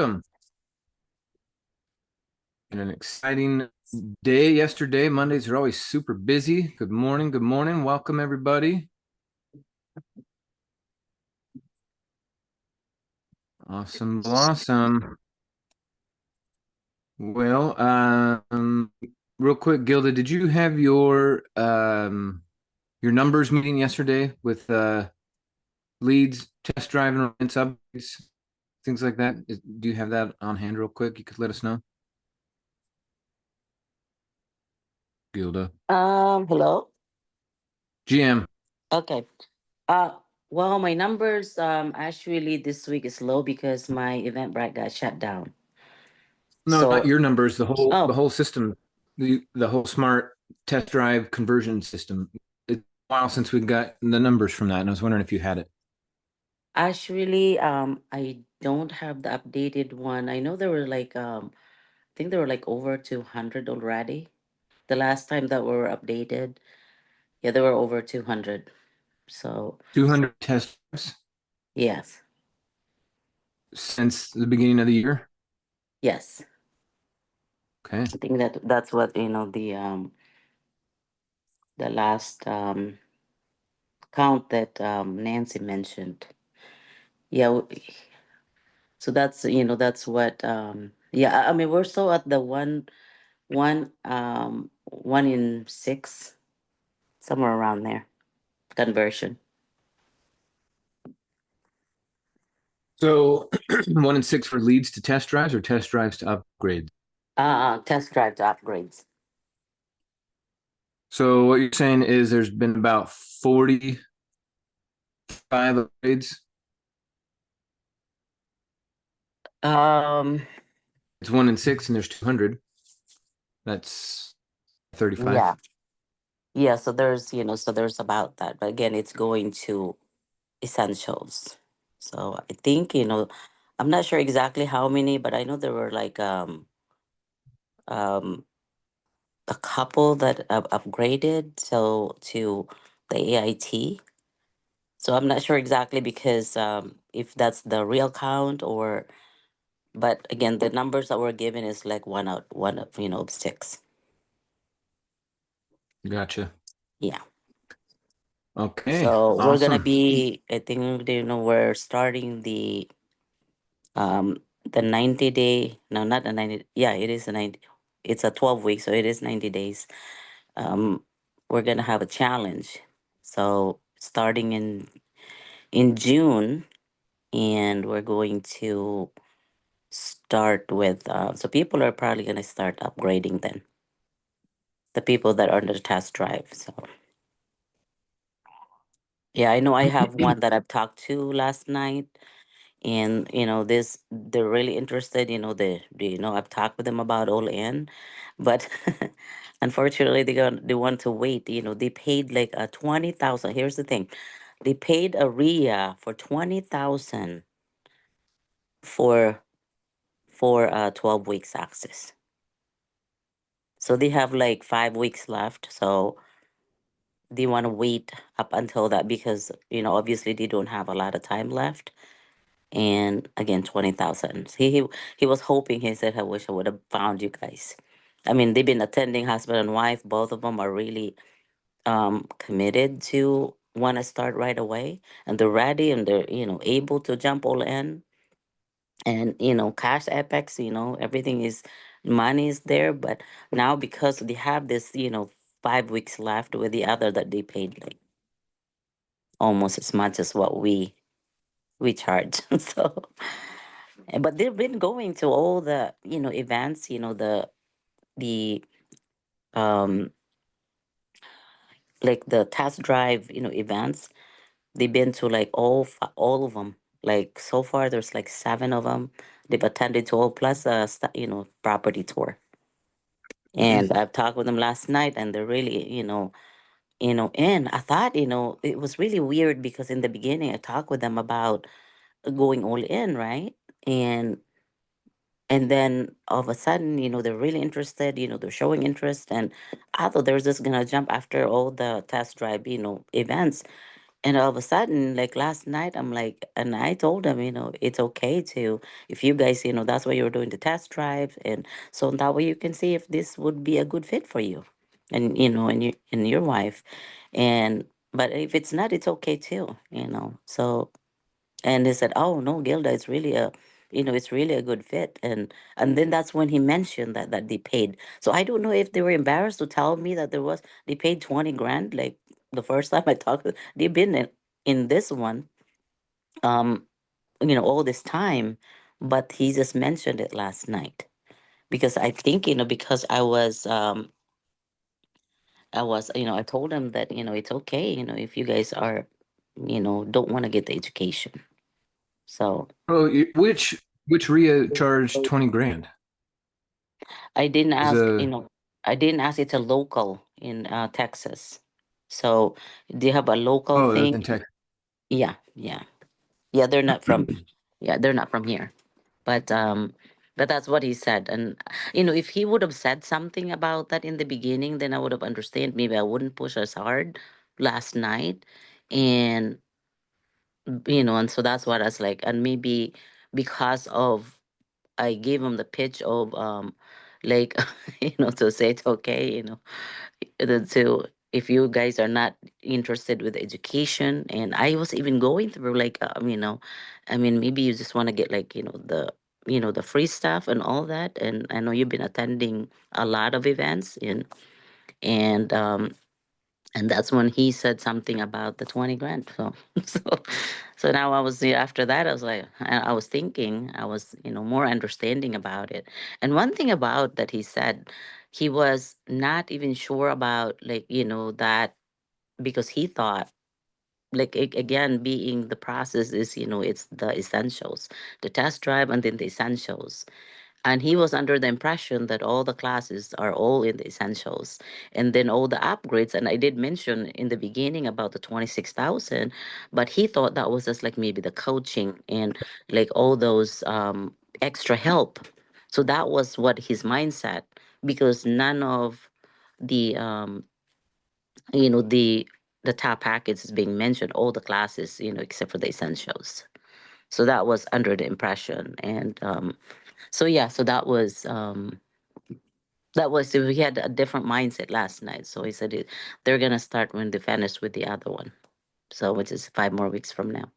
Welcome. And an exciting day yesterday. Mondays are always super busy. Good morning. Good morning. Welcome, everybody. Awesome. Awesome. Well, real quick, Gilda, did you have your numbers meeting yesterday with leads, test drive, and updates, things like that? Do you have that on hand real quick? You could let us know. Gilda. Hello. GM. Okay. Well, my numbers actually this week is low because my Eventbrite got shut down. No, not So, your numbers, the oh, whole system, the whole smart test drive conversion system. It's a while since we got the numbers from that, and I was wondering if you had it. actually, I don't have the updated one. I know there were I think there were like over 200 already. The last time that were updated, yeah, there were over 200. So, 200 test drives yes, since the beginning of the year. yes. Okay. I think that's what, the last count that Nancy mentioned. Yeah, so that's that's what yeah, I mean we're still at the one in six, somewhere around there, conversion. So 1 in 6 for leads to test drives or test drives to upgrades. Test drive to upgrades. So what you're saying is there's been about 45 upgrades. Um It's 1 in 6 and there's 200. That's 35. yeah. Yeah, so there's so there's about that. But again, it's going to essentials. So I think, I'm not sure exactly how many, but I know there were like um a couple that upgraded so to the AIT. So I'm not sure exactly because if that's the real count or, but again, the numbers that we're given is like one of six. Gotcha. Yeah. Okay. So we're gonna Awesome. be, I think, we're starting um the 90-day. No, not the 90. Yeah, it is a 90. It's a 12 week, so it is 90 days. Um, we're gonna have a challenge. So starting in June, and we're going to start with so people are probably going to start upgrading then, the people that are on the test drive. So yeah, I know I have one that I've talked to last night, and this they're really interested. I've talked with them about all in, but unfortunately they want to wait. They paid like 20,000. Here's the thing, they paid a RIA for 20,000 for 12 weeks access. So they have like 5 weeks left. So they want to wait up until that because, obviously they don't have a lot of time left. And again, 20,000. He was hoping, he said, I wish I would have found you guys. I mean, they've been attending husband and wife. Both of them are really committed to want to start right away. And they're ready and they're, able to jump all in. And cash apex, everything is, money is there, but now because they have this 5 weeks left with the other that they paid like almost as much as what we charge. So but they've been going to all the events, the um like the test drive events. They've been to like all of them. Like so far there's like 7 of them. They've attended to all, plus property tour. And Nice. I've talked with them last night, and they're really, and I thought, it was really weird because in the beginning I talked with them about going all in, right? And then all of a sudden, they're really interested, they're showing interest, and I thought they were just gonna jump after all the test drive, events. And all of a sudden, like last night, I'm like, and I told him, it's okay to, if you guys, that's why you're doing the test drive, and so that way you can see if this would be a good fit for you, and and your wife, and but if it's not, it's okay too. So, and they said, "Oh no, Gilda, it's really a good fit." And then that's when he mentioned that they paid. So I don't know if they were embarrassed to tell me that they paid 20 grand. Like the first time I talked, they've been in this one, um, all this time, but he just mentioned it last night because I think because I told him that it's okay if you guys are don't want to get the education. So Oh, which RIA charged 20 grand? I didn't Is ask, a I didn't ask. It's a local in Texas. So they have a local oh, that's thing. in Texas. Yeah, yeah, yeah. They're not from, yeah, they're not from here. But that's what he said. And if he would have said something about that in the beginning, then I would have understand. Maybe I wouldn't push as hard last night, and and so that's what I was like. And maybe because of I gave him the pitch of like to say it's okay, to if you guys are not interested with education, and I was even going through like I mean maybe you just want to get like the free stuff and all that, and I know you've been attending a lot of events and and that's when he said something about the 20 grand. So so so now I was, yeah, after that I was like, I was thinking, I was more understanding about it. And one thing about that he said, he was not even sure about like that, because he thought like again, being the process is it's the essentials, the test drive and then the essentials, and he was under the impression that all the classes are all in the essentials, and then all the upgrades. And I did mention in the beginning about the 26,000, but he thought that was just like maybe the coaching and like all those extra help. So that was what his mindset, because none of the the top package is being mentioned, all the classes, except for the essentials. So that was under the impression. And so yeah, so that was we had a different mindset last night. So he said they're gonna start when they finish with the other one. So which is 5 more weeks from now.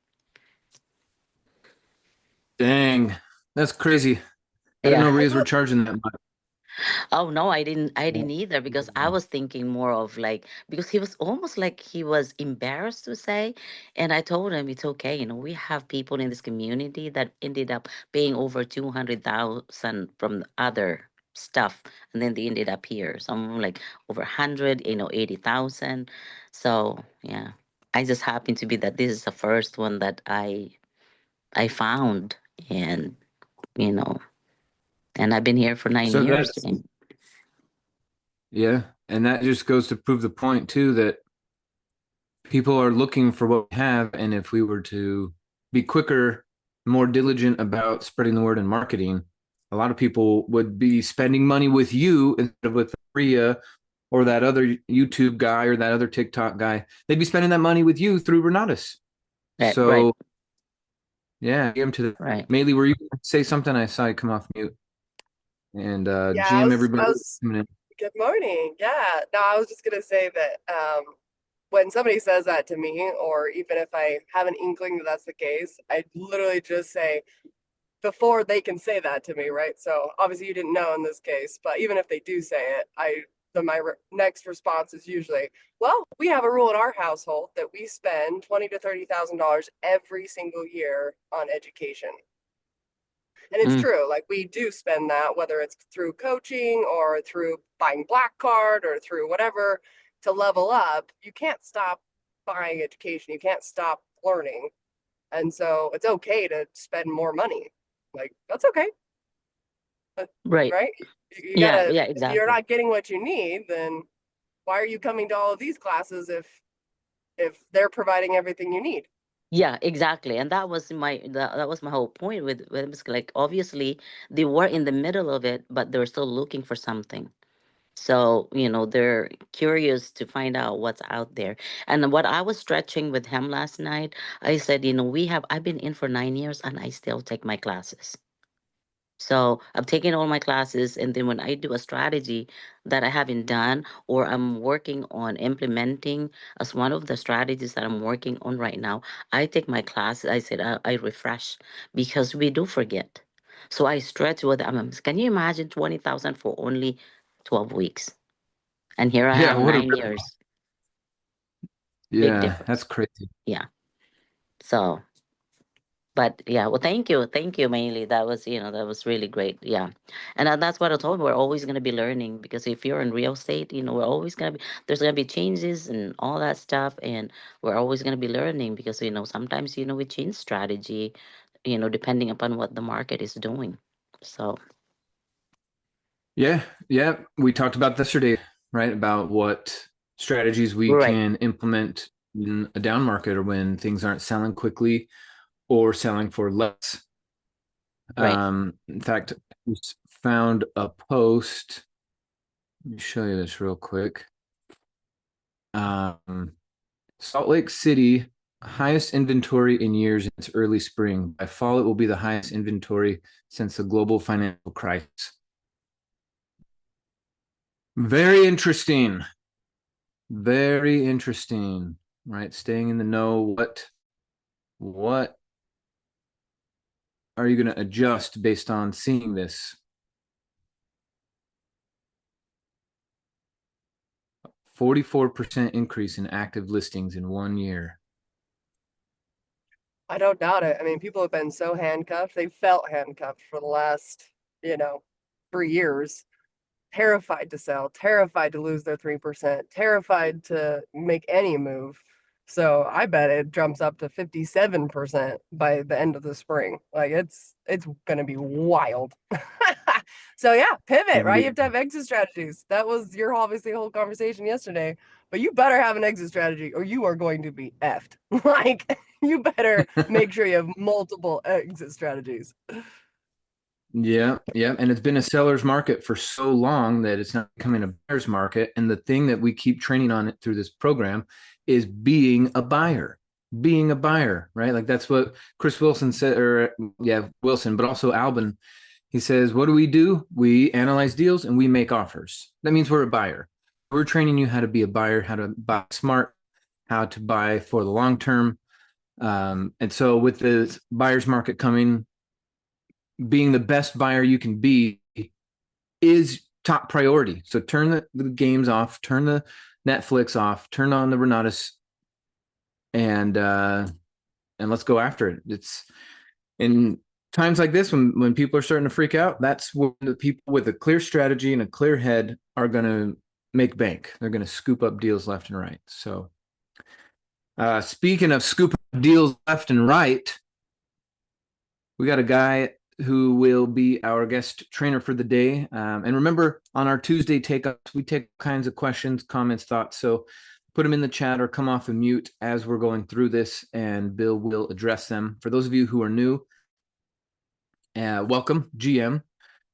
Dang, that's crazy. I didn't Yeah. know RIAs were charging that much. Oh no, I didn't either, because I was thinking more of like, because he was almost like he was embarrassed to say. And I told him it's okay. We have people in this community that ended up paying over 200,000 from the other stuff, and then they ended up here. Some like over 100, 80,000. So yeah. I just happen to be that this is the first one that I found, and you know, and I've been here for nine So years. that's yeah, and that just goes to prove the point too that people are looking for what we have, and if we were to be quicker, more diligent about spreading the word and marketing, a lot of people would be spending money with you instead of with RIA or that other YouTube guy or that other TikTok guy. They'd be spending that money with you through Renatus. Right, right, So yeah, give them to the right. Maeli, were you gonna say something? I saw you come off mute and Yeah, jam everybody coming in. good morning. Yeah, no, I was just gonna say that when somebody says that to me, or even if I have an inkling that that's the case, I literally just say before they can say that to me, right? So obviously you didn't know in this case, but even if they do say it, next response is usually, well, we have a rule in our household that we spend $20,000 to $30,000 every single year on education. And it's Mm, true, like we do spend that, whether it's through coaching or through buying Black Card or through whatever to level up. You can't stop buying education. You can't stop learning. And so it's okay to spend more money. Like, that's okay, right. right? You Yeah, gotta, yeah, if you're exactly. not getting what you need, then why are you coming to all of these classes if they're providing everything you need? Yeah, exactly. And that was my whole point with Miss, like obviously they were in the middle of it, but they're still looking for something. So, they're curious to find out what's out there. And what I was stretching with him last night, I said, I've been in for 9 years and I still take my classes. So I'm taking all my classes, and then when I do a strategy that I haven't done or I'm working on implementing as one of the strategies that I'm working on right now, I take my classes. I said I refresh because we do forget. So I stretch with them. Can you imagine 20,000 for only 12 weeks? And here I Yeah, am, what a 9 years. Big yeah, that's difference. crazy. Yeah. So but yeah, well, thank you, Maeli. That was really great. Yeah, and that's what I told him. We're always going to be learning because if you're in real estate, we're always going to be there's going to be changes and all that stuff, and we're always going to be learning because sometimes we change strategy, depending upon what the market is doing. So Yeah, yeah. We talked about this yesterday, right? About what strategies we right, can implement in a down market or when things aren't selling quickly or selling for less. right. In fact, I just found a post. Let me show you this real quick. Um, Salt Lake City, highest inventory in years in its early spring. By fall, it will be the highest inventory since the global financial crisis. Very interesting. Very interesting, right? Staying in the know. What are you going to adjust based on seeing this? 44% increase in active listings in 1 year. I don't doubt it. I mean, people have been so handcuffed. They felt handcuffed for the last, 3 years, terrified to sell, terrified to lose their 3%, terrified to make any move. So I bet it jumps up to 57% by the end of the spring. Like it's gonna be wild. So yeah, pivot, right? You have to have exit strategies. That was your obviously whole conversation yesterday. But you better have an exit strategy or you are going to be effed. Like you better make sure you have multiple exit strategies. Yeah, yeah. And it's been a seller's market for so long that it's not becoming a buyer's market. And the thing that we keep training on it through this program is being a buyer, right? Like that's what Chris Wilson said, or yeah, Wilson, but also Albin. He says, what do? We analyze deals and we make offers. That means we're a buyer. We're training you how to be a buyer, how to buy smart, how to buy for the long term. And so with the buyer's market coming, being the best buyer you can be is top priority. So turn the games off, turn the Netflix off, turn on the Renatus, and let's go after it. It's in times like this when people are starting to freak out. That's when the people with a clear strategy and a clear head are going to make bank. They're going to scoop up deals left and right. So, speaking of scooping deals left and right, we got a guy who will be our guest trainer for the day. And remember, on our Tuesday take-ups, we take kinds of questions, comments, thoughts. So put them in the chat or come off of mute as we're going through this, and Bill will address them. For those of you who are new, welcome, GM.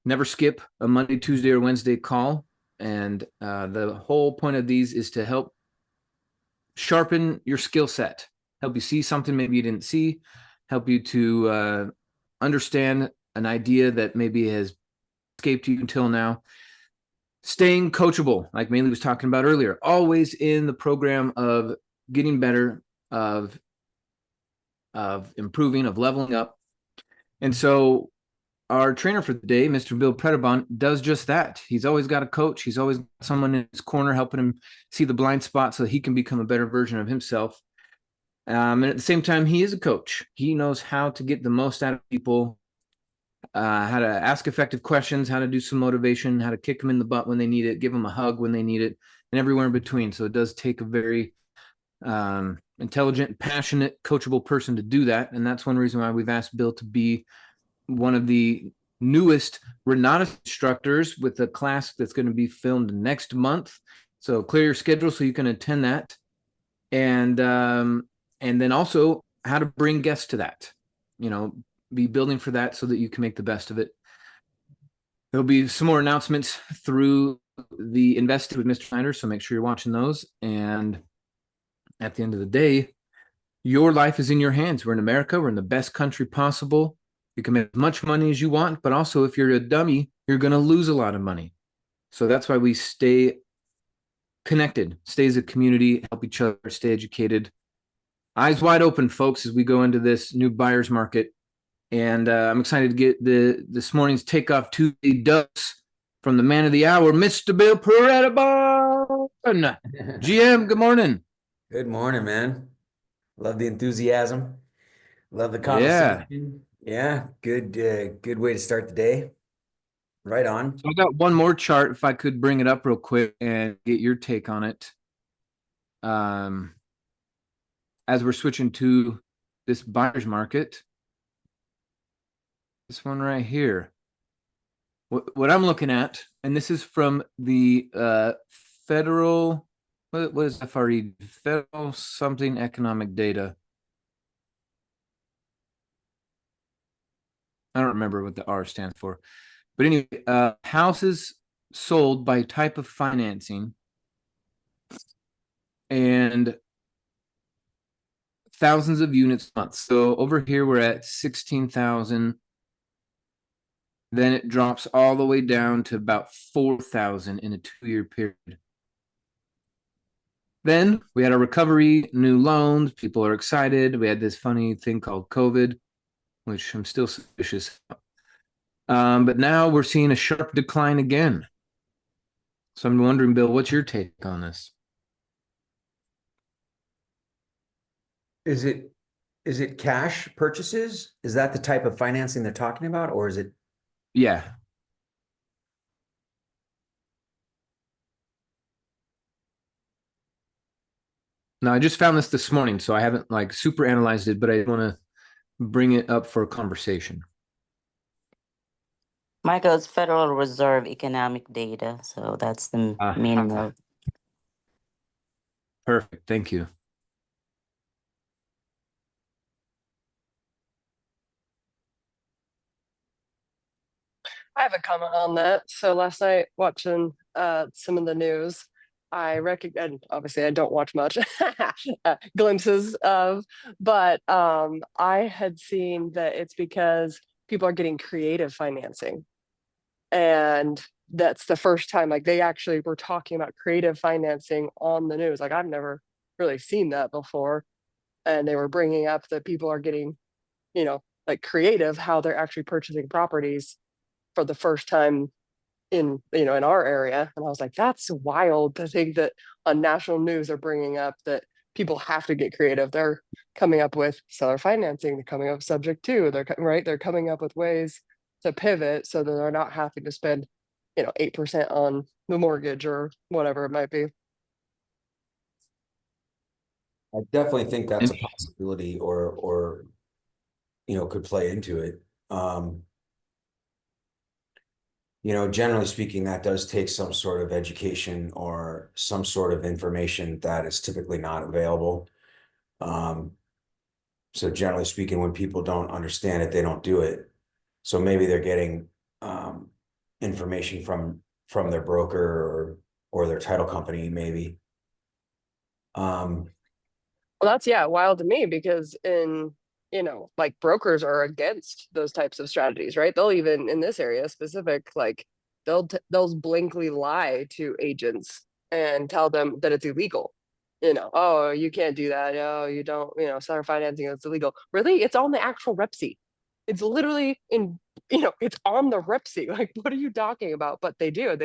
Never skip a Monday, Tuesday, or Wednesday call. And the whole point of these is to help sharpen your skill set, help you see something maybe you didn't see, help you to understand an idea that maybe has escaped you until now. Staying coachable, like Maeli was talking about earlier, always in the program of getting better, of improving, of leveling up. And so our trainer for the day, Mr. Bill Predebon, does just that. He's always got a coach. He's always got someone in his corner helping him see the blind spot so he can become a better version of himself. And at the same time, he is a coach. He knows how to get the most out of people, how to ask effective questions, how to do some motivation, how to kick them in the butt when they need it, give them a hug when they need it, and everywhere in between. So it does take a very intelligent, passionate, coachable person to do that. And that's one reason why we've asked Bill to be one of the newest Renatus instructors with a class that's going to be filmed next month. So clear your schedule so you can attend that. And then also how to bring guests to that, be building for that so that you can make the best of it. There'll be some more announcements through the Invested with Mr. Snyder, so make sure you're watching those. And at the end of the day, your life is in your hands. We're in America. We're in the best country possible. You can make as much money as you want, but also if you're a dummy, you're going to lose a lot of money. So that's why we stay connected, stay as a community, help each other, stay educated. Eyes wide open, folks, as we go into this new buyer's market. And I'm excited to get this morning's Takeoff Tuesday dose from the man of the hour, Mr. Bill Predebon. GM, good morning. Good morning, man. Love the enthusiasm. Love the Yeah. conversation. Yeah, good way to start the day. Right on. So I got one more chart, if I could bring it up real quick and get your take on it. As we're switching to this buyer's market, this one right here. What I'm looking at, and this is from the federal, what is FRE? Federal something economic data. I don't remember what the R stands for. But anyway, houses sold by type of financing and thousands of units a month. So over here, we're at 16,000. Then it drops all the way down to about 4,000 in a 2-year period. Then we had a recovery, new loans. People are excited. We had this funny thing called COVID, which I'm still suspicious of. But now we're seeing a sharp decline again. So I'm wondering, Bill, what's your take on this? Is it cash purchases? Is that the type of financing they're talking about, or is it? Yeah. Now, I just found this morning, so I haven't like super analyzed it, but I want to bring it up for a conversation. Michael, it's Federal Reserve economic data, so that's the meaning of. Perfect. Thank you. I have a comment on that. So last night watching some of the news, I recognize, obviously I don't watch much, glimpses of, but I had seen that it's because people are getting creative financing. And that's the first time like they actually were talking about creative financing on the news. Like I've never really seen that before. And they were bringing up that people are getting, like creative, how they're actually purchasing properties for the first time in our area. And I was like, that's wild to think that on national news they're bringing up that people have to get creative. They're coming up with seller financing. They're coming up with subject to. They're coming up with ways to pivot so that they're not having to spend 8% on the mortgage or whatever it might be. I definitely think that's a possibility, or could play into it. Generally speaking, that does take some sort of education or some sort of information that is typically not available. So generally speaking, when people don't understand it, they don't do it. So maybe they're getting information from their broker or their title company, maybe. Well, that's wild to me because like brokers are against those types of strategies, right? They'll even in this area specific, like they'll blankly lie to agents and tell them that it's illegal. Oh, you can't do that. Oh, you don't, seller financing, it's illegal. Really? It's on the actual rep sheet. It's literally it's on the rep sheet. Like, what are you talking about? But they do.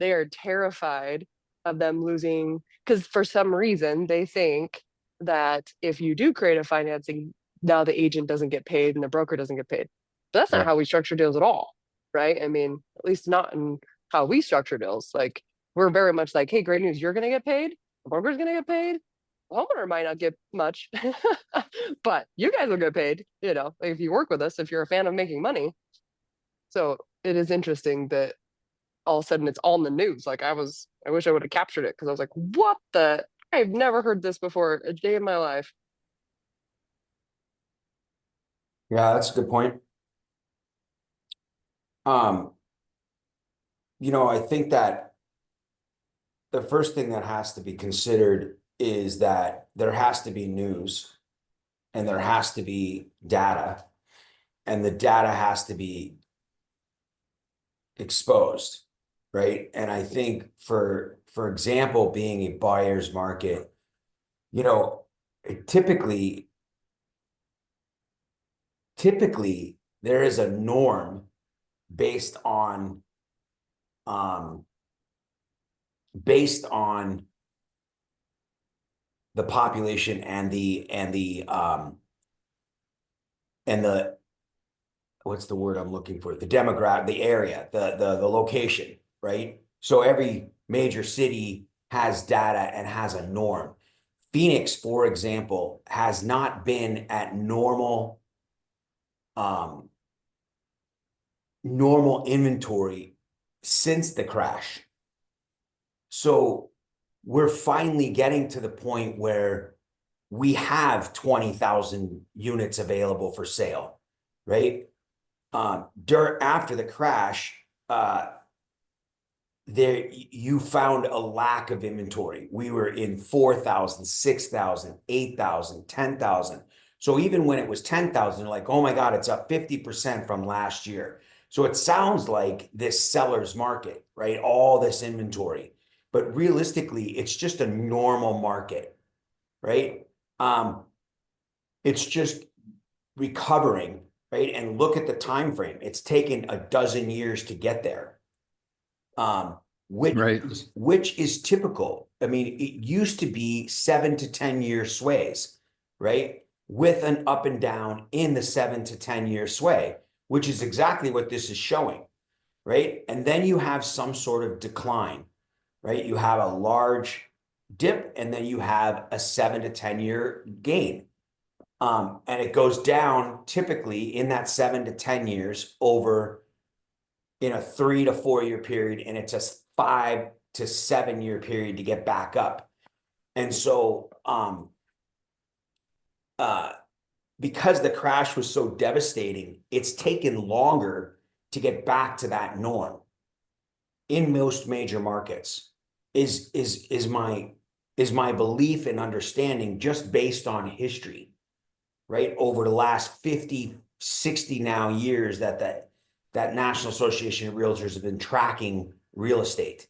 They are terrified of them losing because for some reason they think that if you do creative financing, now the agent doesn't get paid and the broker doesn't get paid. But that's not how we structure deals at all, right? I mean, at least not in how we structure deals. Like we're very much like, hey, great news, you're gonna get paid, the broker's gonna get paid, the homeowner might not get much, but you guys will get paid, if you work with us, if you're a fan of making money. So it is interesting that all of a sudden it's all in the news. Like I wish I would have captured it because I was like, what the? I've never heard this before a day in my life. Yeah, that's a good point. I think that the first thing that has to be considered is that there has to be news and there has to be data, and the data has to be exposed, right? And I think for example, being a buyer's market, you know, typically there is a norm based on based on the population and the what's the word I'm looking for? The demographic, the area, the location, right? So every major city has data and has a norm. Phoenix, for example, has not been at normal normal inventory since the crash. So we're finally getting to the point where we have 20,000 units available for sale, right? After the crash, you found a lack of inventory. We were in 4,000, 6,000, 8,000, 10,000. So even when it was 10,000, you're like, oh my God, it's up 50% from last year. So it sounds like this seller's market, right? All this inventory, but realistically, it's just a normal market, right? It's just recovering, right? And look at the time frame. It's taken a dozen years to get there. Which is typical. I mean, it used to be 7 to 10 year sways, right? With an up and down in the 7 to 10 year sway, which is exactly what this is showing, right? And then you have some sort of decline, right? You have a large dip and then you have a 7 to 10 year gain. And it goes down typically in that 7 to 10 years over in a 3 to 4 year period, and it's a 5 to 7 year period to get back up. And so because the crash was so devastating, it's taken longer to get back to that norm in most major markets is my belief and understanding, just based on history, right? Over the last 50, 60 now years that National Association of Realtors have been tracking real estate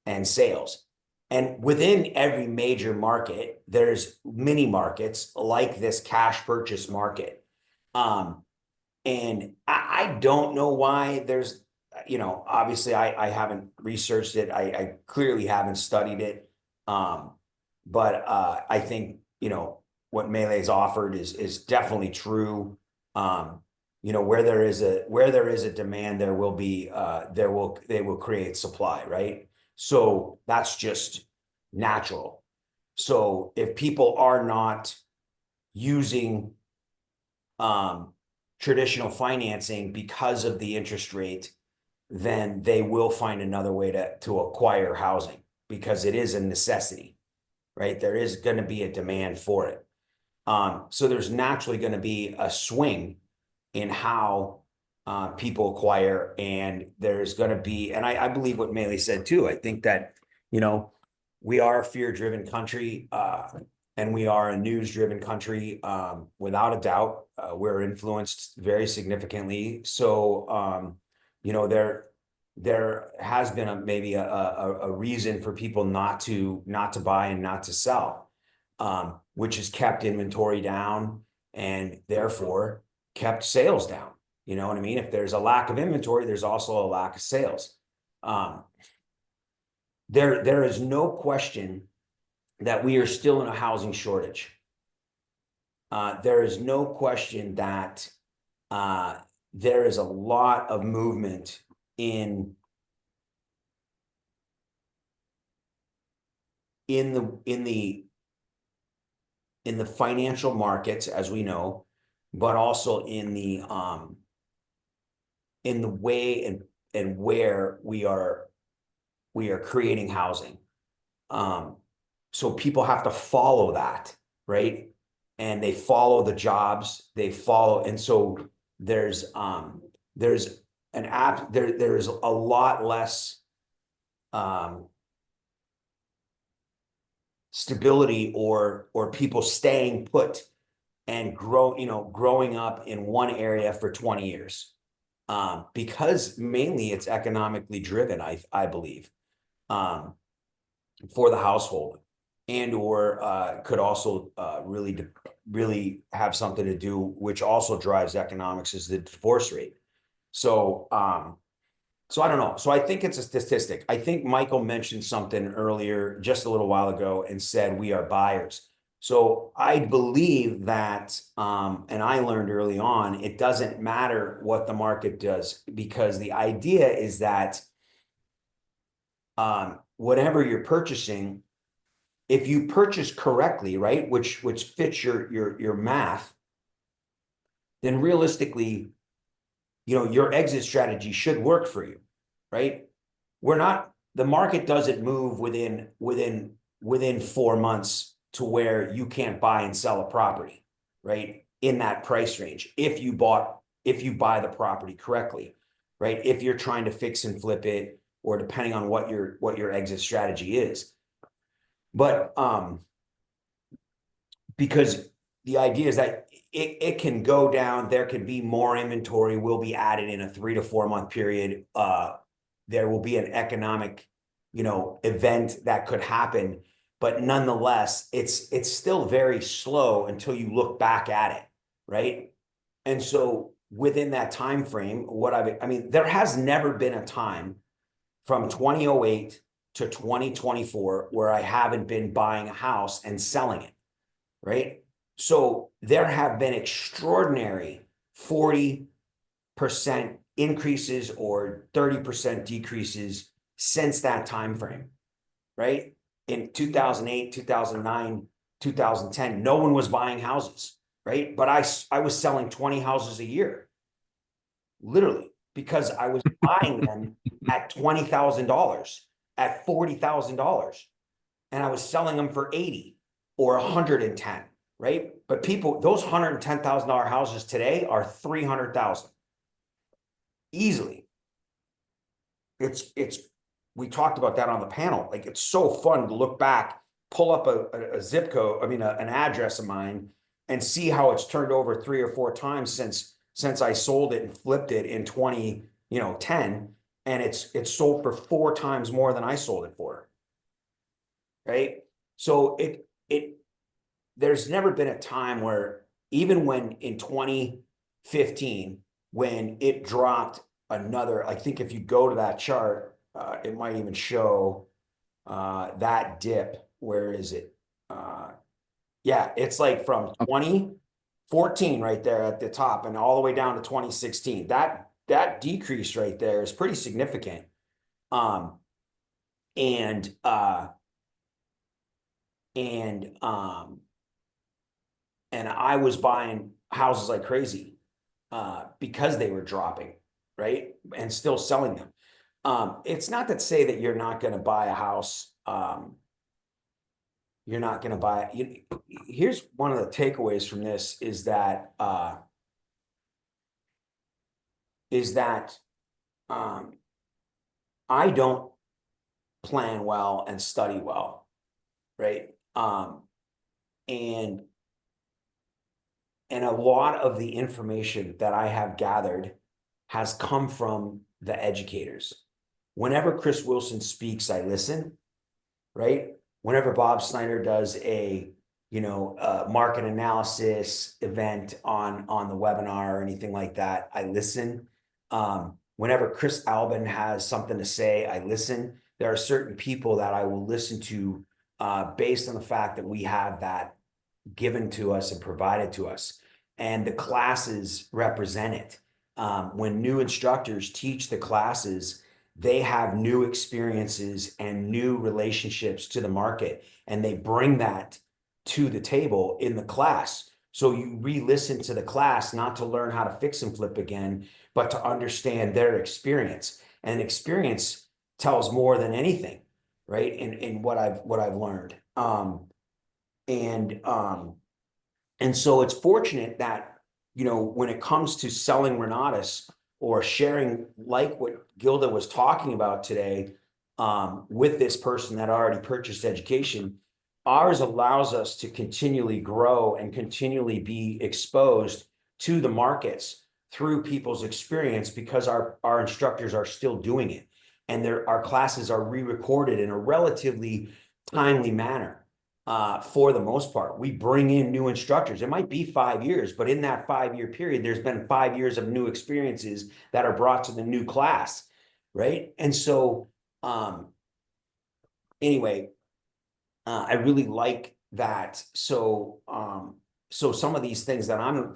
and sales. And within every major market, there's mini markets like this cash purchase market. And I don't know why there's, obviously I haven't researched it. I clearly haven't studied it. But I think, what Maeli's offered is definitely true. Where there is a demand, they will create supply, right? So that's just natural. So if people are not using traditional financing because of the interest rate, then they will find another way to acquire housing, because it is a necessity, right? There is going to be a demand for it. So there's naturally going to be a swing in how people acquire, and there's going to be, and I believe what Maeli said too. I think that, we are a fear-driven country, and we are a news-driven country, without a doubt. We're influenced very significantly. So, there has been maybe a reason for people not to buy and not to sell, which has kept inventory down and therefore kept sales down. You know what I mean? If there's a lack of inventory, there's also a lack of sales. There is no question that we are still in a housing shortage. There is no question that there is a lot of movement in the financial markets, as we know, but also in the way and where we are creating housing. So people have to follow that, right? And they follow the jobs, and so there's there's a lot less stability or people staying put and growing up in one area for 20 years. Because mainly it's economically driven, I believe, for the household, and or could also really have something to do, which also drives economics, is the divorce rate. So so I don't know. So I think it's a statistic. I think Michael mentioned something earlier, just a little while ago, and said we are buyers. So I believe that, and I learned early on, it doesn't matter what the market does, because the idea is that whatever you're purchasing, if you purchase correctly, right, which fits your math, then realistically, your exit strategy should work for you, right? The market doesn't move within 4 months to where you can't buy and sell a property, right? In that price range, if you buy the property correctly, right? If you're trying to fix and flip it, or depending on what your exit strategy is. But because the idea is that it can go down, there can be more inventory will be added in a 3 to 4 month period. There will be an economic, event that could happen, but nonetheless, it's still very slow until you look back at it, right? And so within that time frame, there has never been a time from 2008 to 2024 where I haven't been buying a house and selling it, right? So there have been extraordinary 40% increases or 30% decreases since that time frame, right? In 2008, 2009, 2010, no one was buying houses, right? But I was selling 20 houses a year, literally, because I was buying them at $20,000, at $40,000, and I was selling them for 80 or 110, right? But those $110,000 houses today are 300,000 easily. We talked about that on the panel. Like, it's so fun to look back, pull up a zip code, an address of mine, and see how it's turned over 3 or 4 times since I sold it and flipped it in 2010, and it's sold for 4 times more than I sold it for. Right? So there's never been a time where, even when in 2015, when it dropped another, I think if you go to that chart, it might even show that dip. Where is it? Yeah, it's like from 2014 right there at the top and all the way down to 2016. That decrease right there is pretty significant. And I was buying houses like crazy because they were dropping, right? And still selling them. It's not to say that you're not going to buy a house. You're not going to buy it. Here's one of the takeaways from this is that I don't plan well and study well, right? And a lot of the information that I have gathered has come from the educators. Whenever Chris Wilson speaks, I listen, right? Whenever Bob Snyder does a market analysis event on the webinar or anything like that, I listen. Whenever Chris Albin has something to say, I listen. There are certain people that I will listen to based on the fact that we have that given to us and provided to us, and the classes represent it. When new instructors teach the classes, they have new experiences and new relationships to the market, and they bring that to the table in the class. So you re-listen to the class, not to learn how to fix and flip again, but to understand their experience. And experience tells more than anything, right? In what I've learned. And so it's fortunate that, when it comes to selling Renatus or sharing, like what Gilda was talking about today, with this person that already purchased education, ours allows us to continually grow and continually be exposed to the markets through people's experience, because our instructors are still doing it, and our classes are re-recorded in a relatively timely manner. For the most part, we bring in new instructors. It might be 5 years, but in that 5 year period, there's been 5 years of new experiences that are brought to the new class, right? And so, anyway, I really like that. So, so some of these things that I'm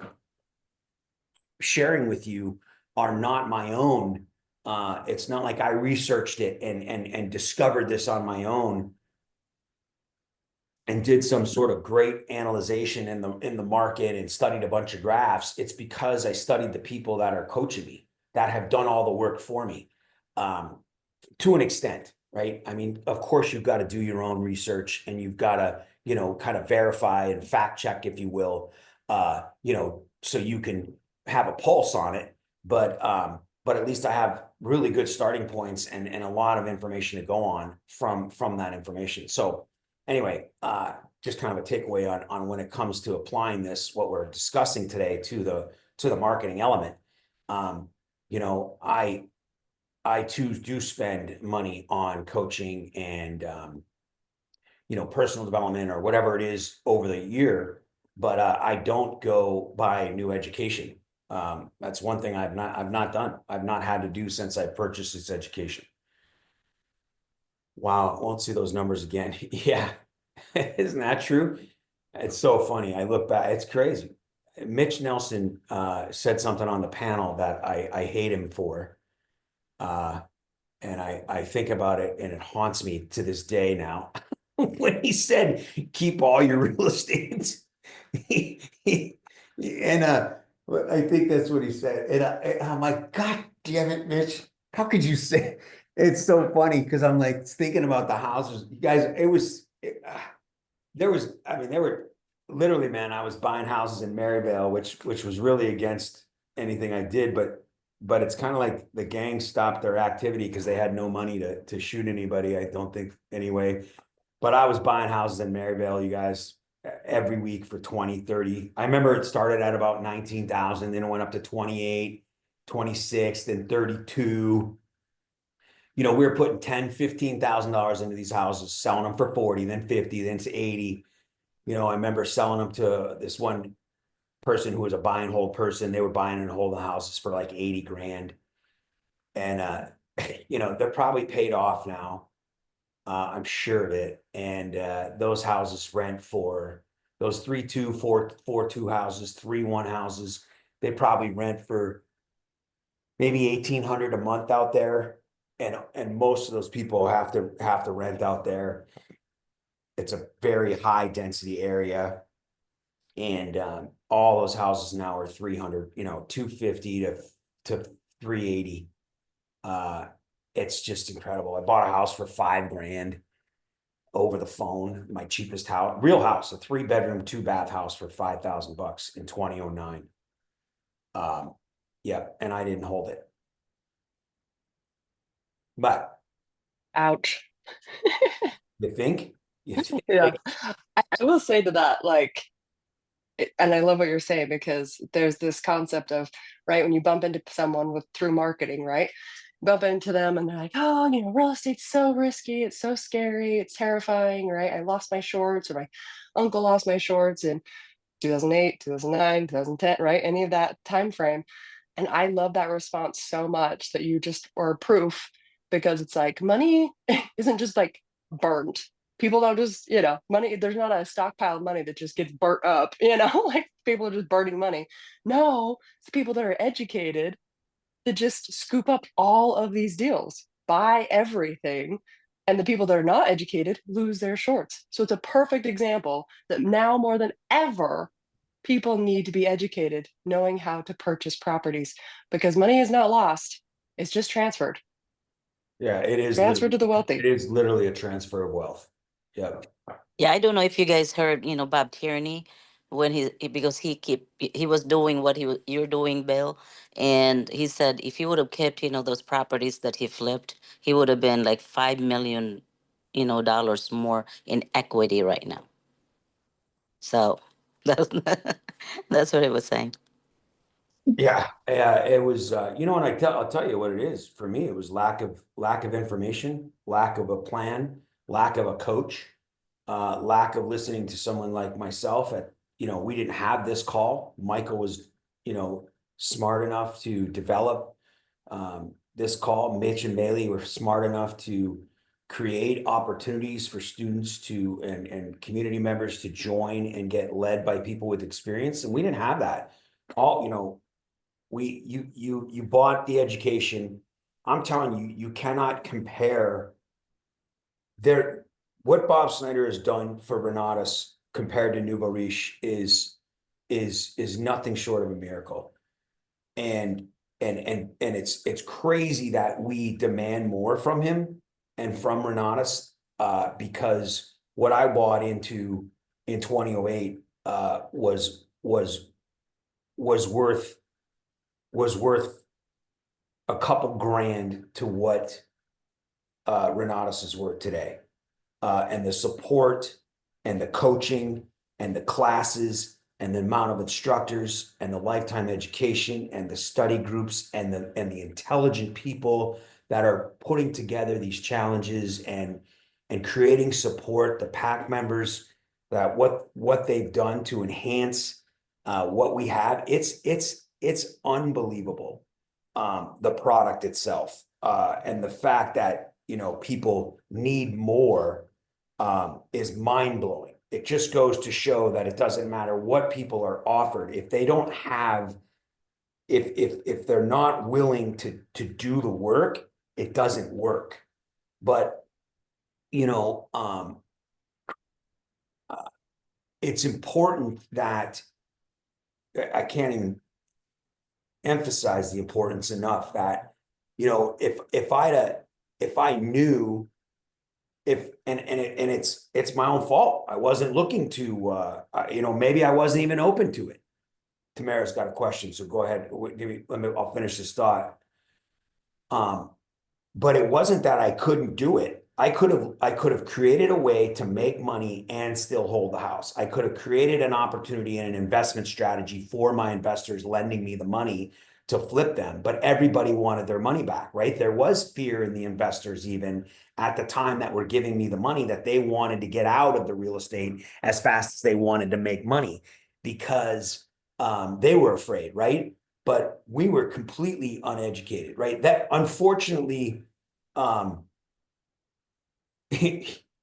sharing with you are not my own. It's not like I researched it and discovered this on my own and did some sort of great analyzation in the market and studied a bunch of graphs. It's because I studied the people that are coaching me, that have done all the work for me, to an extent, right? I mean, of course, you've got to do your own research, and you've got to, you know, kind of verify and fact check, if you will, you know, so you can have a pulse on it. But at least I have really good starting points and a lot of information to go on from that information. So anyway, just kind of a takeaway on when it comes to applying this, what we're discussing today, to the marketing element. You know, I too do spend money on coaching and you know, personal development or whatever it is over the year, but I don't go buy new education. That's one thing I've not done. I've not had to do since I purchased this education. Wow, I won't see those numbers again. Yeah, isn't that true? It's so funny. I look back, it's crazy. Mitch Nelson said something on the panel that I hate him for. And I think about it, and it haunts me to this day now. When he said, keep all your real estate. And I think that's what he said. And I'm like, God damn it, Mitch. How could you say? It's so funny, because I'm like thinking about the houses. You guys, there were literally, man, I was buying houses in Maryvale, which was really against anything I did, but it's kind of like the gang stopped their activity because they had no money to shoot anybody, I don't think, anyway. But I was buying houses in Maryvale, you guys, every week for 20, 30. I remember it started at about 19,000, then it went up to 28, 26, then 32. You know, we were putting $10,000, $15,000 into these houses, selling them for 40, then 50, then to 80. You know, I remember selling them to this one person who was a buy and hold person. They were buying and holding houses for like 80 grand. And you know, they're probably paid off now. I'm sure of it. And those houses rent for those 3-2, 4-2 houses, 3-1 houses. They probably rent for maybe 1,800 a month out there. And most of those people have to rent out there. It's a very high density area. And all those houses now are 300, you know, 250 to 380. It's just incredible. I bought a house for $5 grand over the phone. My cheapest house, real house, a 3-bedroom, 2-bath house for $5,000 in 2009. Yeah, and I didn't hold it. But Ouch. you think? You think? Yeah. I will say to that, like, and I love what you're saying, because there's this concept of, right, when you bump into someone through marketing, right? Bump into them and they're like, oh, you know, real estate's so risky, it's so scary, it's terrifying, right? I lost my shorts, or my uncle lost my shorts in 2008, 2009, 2010, right? Any of that time frame. And I love that response so much, that you just are proof, because it's like, money isn't just like burned. People don't just, you know, money, there's not a stockpile of money that just gets burnt up, you know, like people are just burning money. No, it's people that are educated that just scoop up all of these deals, buy everything. And the people that are not educated lose their shorts. So it's a perfect example that now more than ever, people need to be educated, knowing how to purchase properties, because money is not lost. It's just transferred. Yeah, it is Transferred to the wealthy. It is literally a transfer of wealth. Yeah. Yeah, I don't know if you guys heard, Bob Tierney, when because he was doing what you're doing, Bill, and he said if he would have kept, those properties that he flipped, he would have been like 5 million dollars more in equity right now. So that's that's what it was saying. Yeah, it was, and I'll tell you what it is. For me, it was lack of information, lack of a plan, lack of a coach, lack of listening to someone like myself we didn't have this call. Michael was, smart enough to develop this call. Mitch and Maeli were smart enough to create opportunities for students to and community members to join and get led by people with experience. And we didn't have that. You bought the education. I'm telling you, you cannot compare what Bob Snyder has done for Renatus compared to Nouveau Riche is nothing short of a miracle. And it's crazy that we demand more from him and from Renatus, because what I bought into in 2008 was worth a couple grand to what Renatus is worth today. And the support and the coaching and the classes and the amount of instructors and the lifetime education and the study groups and the intelligent people that are putting together these challenges and creating support, the PAC members, that what they've done to enhance what we have, it's unbelievable. The product itself, and the fact that people need more is mind-blowing. It just goes to show that it doesn't matter what people are offered. If they don't have, if they're not willing to do the work, it doesn't work. But it's important that I can't even emphasize the importance enough that if I knew, it's my own fault. I wasn't looking to maybe I wasn't even open to it. Tamara's got a question, so go ahead. I'll finish this thought. But it wasn't that I couldn't do it. I could have created a way to make money and still hold the house. I could have created an opportunity and an investment strategy for my investors lending me the money to flip them, but everybody wanted their money back, right? There was fear in the investors even at the time that were giving me the money, that they wanted to get out of the real estate as fast as they wanted to make money because they were afraid, right? But we were completely uneducated, right? That unfortunately, I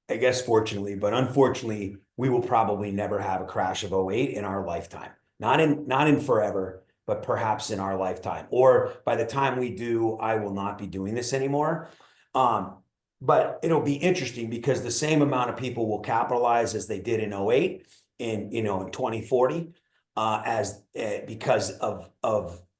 guess fortunately, but unfortunately, we will probably never have a crash of 08 in our lifetime. Not in forever, but perhaps in our lifetime. Or by the time we do, I will not be doing this anymore. But it'll be interesting because the same amount of people will capitalize as they did in 08 in 2040 because of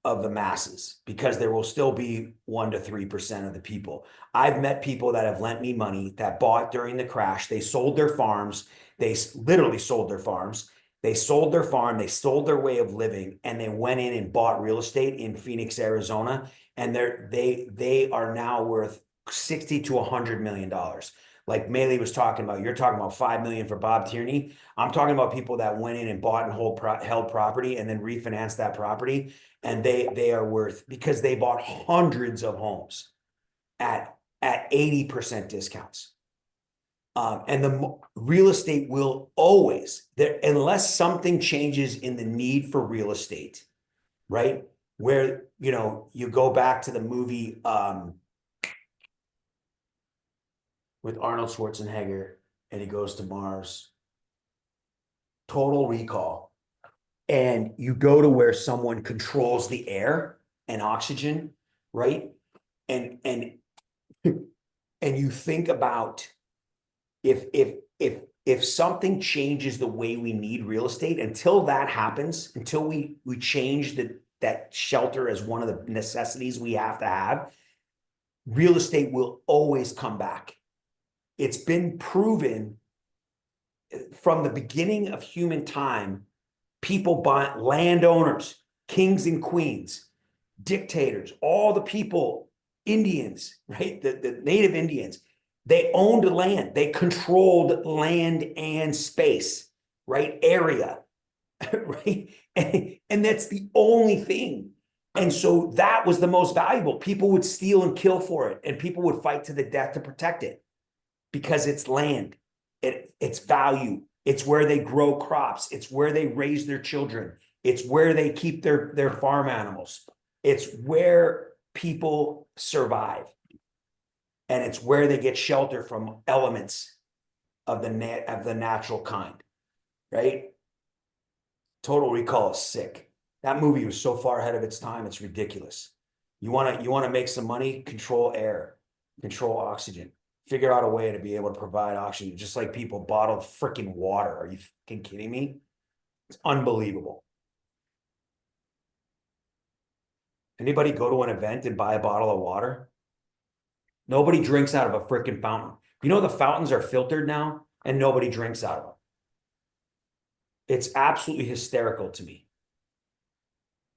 the masses, because there will still be 1 to 3% of the people. I've met people that have lent me money that bought during the crash. They sold their farms. They literally sold their farms. They sold their farm. They sold their way of living, and they went in and bought real estate in Phoenix, Arizona. And they are now worth $60 to $100 million. Like Maeli was talking about, you're talking about $5 million for Bob Tierney. I'm talking about people that went in and bought and held property and then refinanced that property. And they are worth, because they bought hundreds of homes at 80% discounts. And the real estate will always, unless something changes in the need for real estate, right? Where, you go back to the movie with Arnold Schwarzenegger and he goes to Mars, Total Recall. And you go to where someone controls the air and oxygen, right? And you think about if something changes the way we need real estate, until that happens, until we change that shelter as one of the necessities we have to have, real estate will always come back. It's been proven from the beginning of human time. People buy, landowners, kings and queens, dictators, all the people, Indians, right? The native Indians, They owned land. They controlled land and space, right? Area, right? And that's the only thing. And so that was the most valuable. People would steal and kill for it, and people would fight to the death to protect it because it's land. It's value. It's where they grow crops. It's where they raise their children. It's where they keep their farm animals. It's where people survive. And it's where they get shelter from elements of the natural kind, right? Total Recall is sick. That movie was so far ahead of its time, it's ridiculous. You want to make some money, control air, control oxygen. Figure out a way to be able to provide oxygen, just like people bottle freaking water. Are you fucking kidding me? It's unbelievable. Anybody go to an event and buy a bottle of water? Nobody drinks out of a freaking fountain. You know, the fountains are filtered now and nobody drinks out of them. It's absolutely hysterical to me.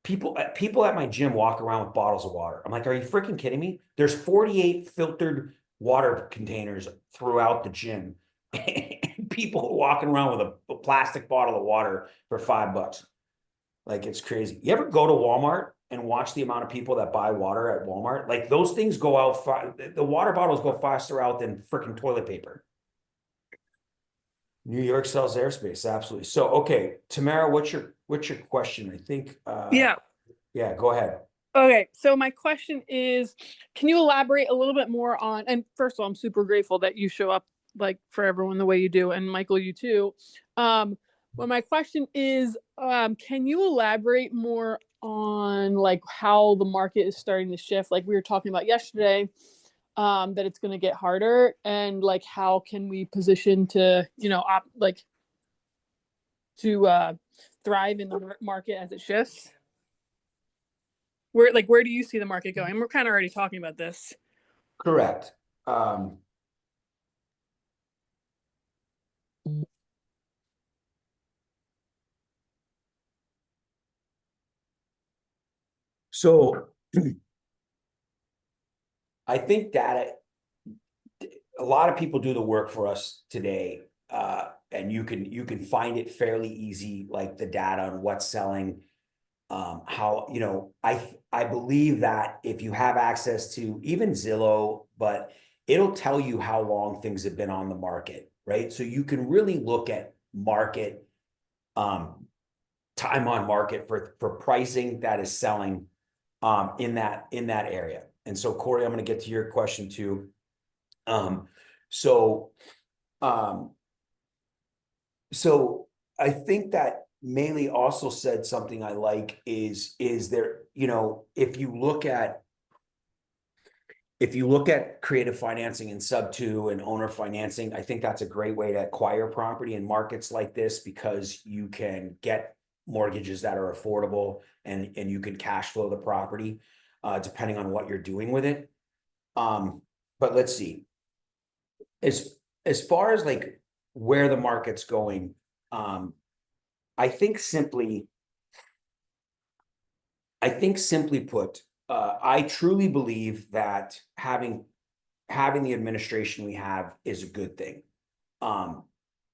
People at my gym walk around with bottles of water. I'm like, are you freaking kidding me? There's 48 filtered water containers throughout the gym. And people walking around with a plastic bottle of water for $5. Like, it's crazy. You ever go to Walmart and watch the amount of people that buy water at Walmart? Like, those things go out, the water bottles go faster out than freaking toilet paper. New York sells airspace, absolutely. So, okay, Tamara, what's your question? I think Yeah. Go ahead. Okay, so my question is, can you elaborate a little bit more on, and first of all, I'm super grateful that you show up like for everyone the way you do, and Michael, you too. But my question is, can you elaborate more on like how the market is starting to shift? Like we were talking about yesterday, that it's going to get harder, and like how can we position to, thrive in the market as it shifts? Where do you see the market going? We're kind of already talking about this. Correct. So I think that a lot of people do the work for us today, and you can find it fairly easy, like the data on what's selling. How, I believe that if you have access to even Zillow, but it'll tell you how long things have been on the market, right? So you can really look at market, time on market for pricing that is selling, in that area. And so, Corey, I'm going to get to your question too. So I think that Maeli also said something I like is there, if you look at creative financing and sub-2 and owner financing, I think that's a great way to acquire property in markets like this, because you can get mortgages that are affordable and you can cash flow the property, depending on what you're doing with it. But let's see. As far as like where the market's going, I think simply put, I truly believe that having the administration we have is a good thing. I'm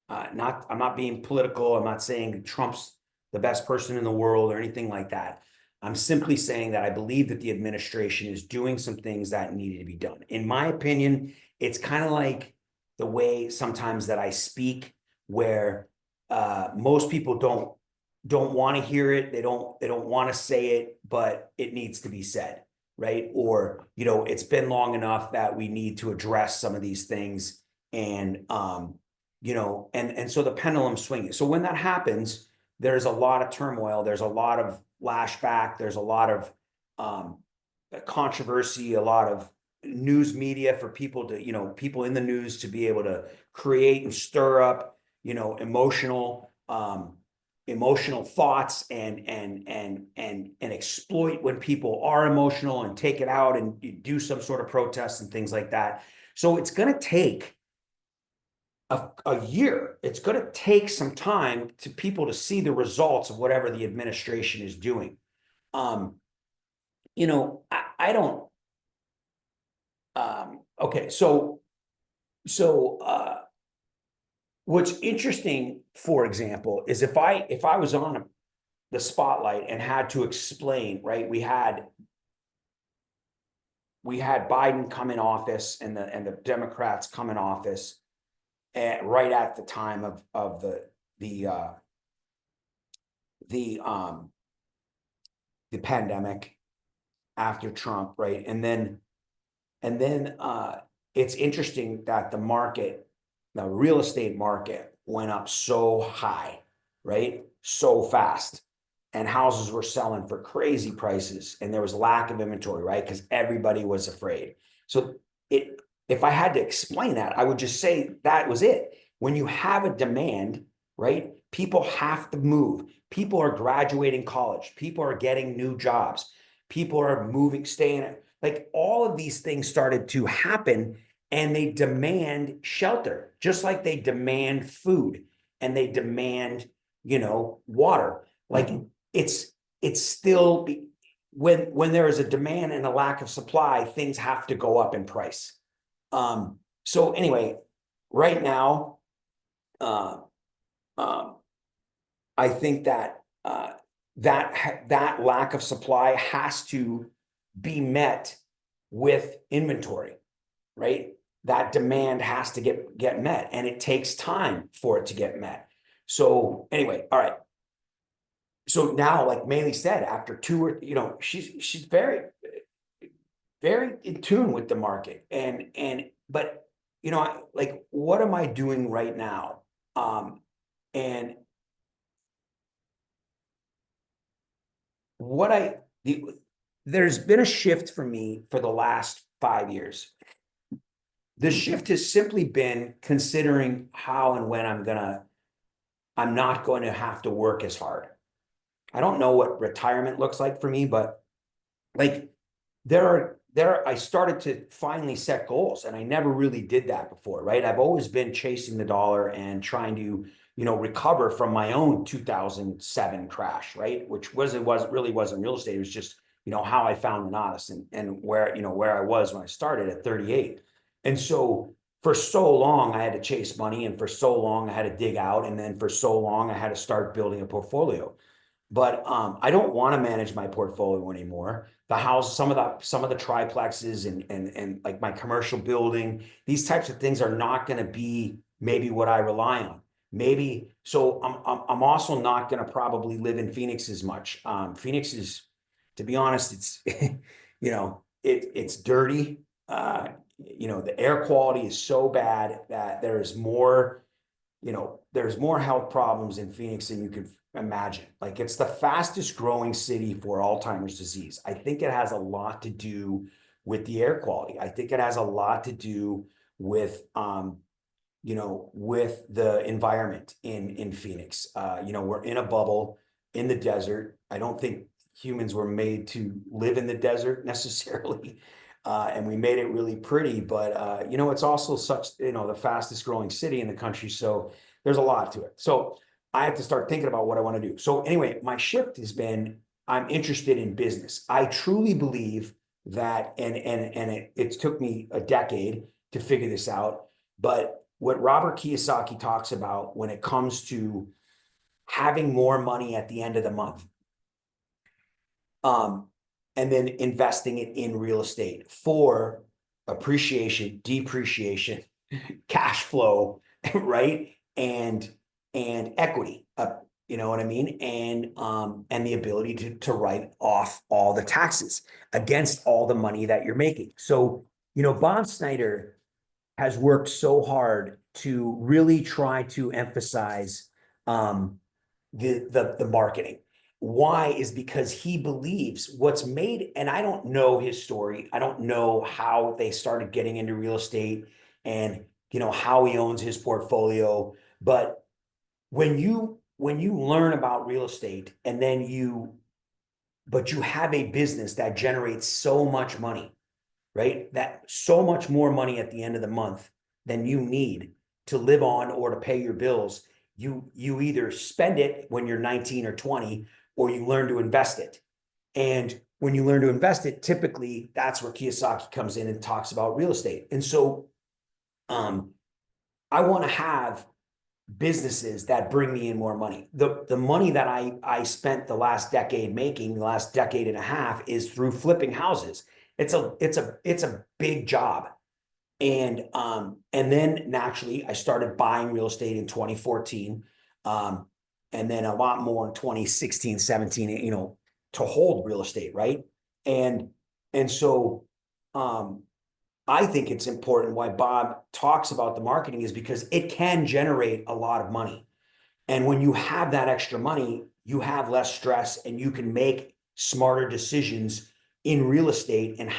not being political. I'm not saying Trump's the best person in the world or anything like that. I'm simply saying that I believe that the administration is doing some things that needed to be done. In my opinion, it's kind of like the way sometimes that I speak, where most people don't want to hear it. They don't want to say it, but it needs to be said, right? Or, it's been long enough that we need to address some of these things. And, and so the pendulum swinging. So when that happens, there's a lot of turmoil. There's a lot of lashback. There's a lot of controversy, a lot of news media for people to, people in the news to be able to create and stir up, emotional thoughts and exploit when people are emotional and take it out and do some sort of protest and things like that. So it's going to take a year. It's going to take some time to people to see the results of whatever the administration is doing. I don't, okay. So what's interesting, for example, is if I was on the spotlight and had to explain, right? We had Biden come in office and the Democrats come in office right at the time of the pandemic after Trump, right? And then it's interesting that the real estate market went up so high, right? So fast. And houses were selling for crazy prices, and there was lack of inventory, right? Because everybody was afraid. So if I had to explain that, I would just say that was it. When you have a demand, right? People have to move. People are graduating college. People are getting new jobs. People are moving, staying. Like all of these things started to happen, and they demand shelter, just like they demand food and they demand, water. Like it's still when there is a demand and a lack of supply, things have to go up in price. So anyway, right now, I think that that lack of supply has to be met with inventory, right? That demand has to get met, and it takes time for it to get met. So anyway, all right. So now, like Maeli said, after she's very, very in tune with the market, but like, what am I doing right now? And there's been a shift for me for the last 5 years. The shift has simply been considering how and when I'm not going to have to work as hard. I don't know what retirement looks like for me, but like I started to finally set goals, and I never really did that before, right? I've always been chasing the dollar and trying to, recover from my own 2007 crash, right? Which wasn't real estate. It was just, how I found Renatus and where I was when I started at 38. And so for so long, I had to chase money, and for so long I had to dig out. And then for so long, I had to start building a portfolio. But I don't want to manage my portfolio anymore. The house, some of the triplexes and like my commercial building, these types of things are not going to be maybe what I rely on. Maybe so. I'm also not going to probably live in Phoenix as much. Phoenix is, to be honest, it's it's dirty. The air quality is so bad that there's more health problems in Phoenix than you could imagine. Like, it's the fastest growing city for Alzheimer's disease. I think it has a lot to do with the air quality. I think it has a lot to do with with the environment in Phoenix. We're in a bubble in the desert. I don't think humans were made to live in the desert necessarily. And we made it really pretty, but it's also such, the fastest growing city in the country. So there's a lot to it. So I have to start thinking about what I want to do. So anyway, my shift has been, I'm interested in business. I truly believe that, and it took me a decade to figure this out, but what Robert Kiyosaki talks about when it comes to having more money at the end of the month, and then investing it in real estate for appreciation, depreciation, cash flow, right? And equity, you know what I mean? And the ability to write off all the taxes against all the money that you're making. So, Bob Snyder has worked so hard to really try to emphasize the marketing. Why? Is because he believes what's made, and I don't know his story. I don't know how they started getting into real estate and how he owns his portfolio. But when you learn about real estate and then you have a business that generates so much money, right? That so much more money at the end of the month than you need to live on or to pay your bills. You either spend it when you're 19 or 20, or you learn to invest it. And when you learn to invest it, typically that's where Kiyosaki comes in and talks about real estate. And so I want to have businesses that bring me in more money. The money that I spent the last decade making, the last decade and a half, is through flipping houses. It's a big job. And then naturally I started buying real estate in 2014. And then a lot more in 2016, 17, you know, to hold real estate, right? And so I think it's important why Bob talks about the marketing is because it can generate a lot of money. And when you have that extra money, you have less stress and you can make smarter decisions in real estate and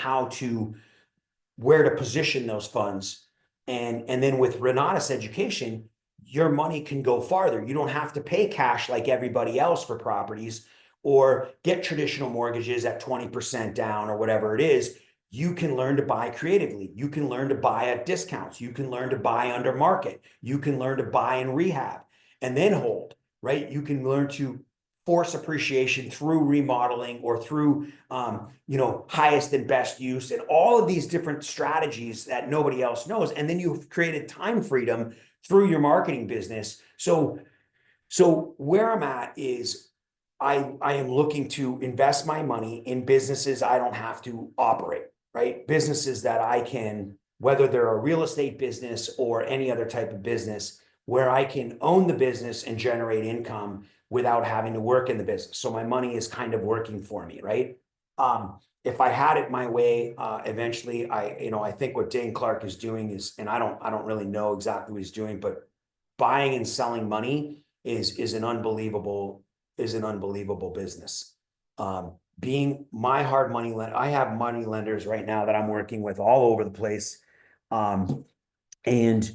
where to position those funds. And then with Renatus education, your money can go farther. You don't have to pay cash like everybody else for properties or get traditional mortgages at 20% down or whatever it is. You can learn to buy creatively. You can learn to buy at discounts. You can learn to buy under market. You can learn to buy in rehab and then hold, right? You can learn to force appreciation through remodeling or through, you know, highest and best use and all of these different strategies that nobody else knows. And then you've created time freedom through your marketing business. So where I'm at is I am looking to invest my money in businesses I don't have to operate, right? Businesses that I can, whether they're a real estate business or any other type of business, where I can own the business and generate income without having to work in the business. So my money is kind of working for me, right? If I had it my way, eventually, I think what Dane Clark is doing is, and I don't really know exactly what he's doing, but buying and selling money is an unbelievable business. Being my hard money lender, I have money lenders right now that I'm working with all over the place. And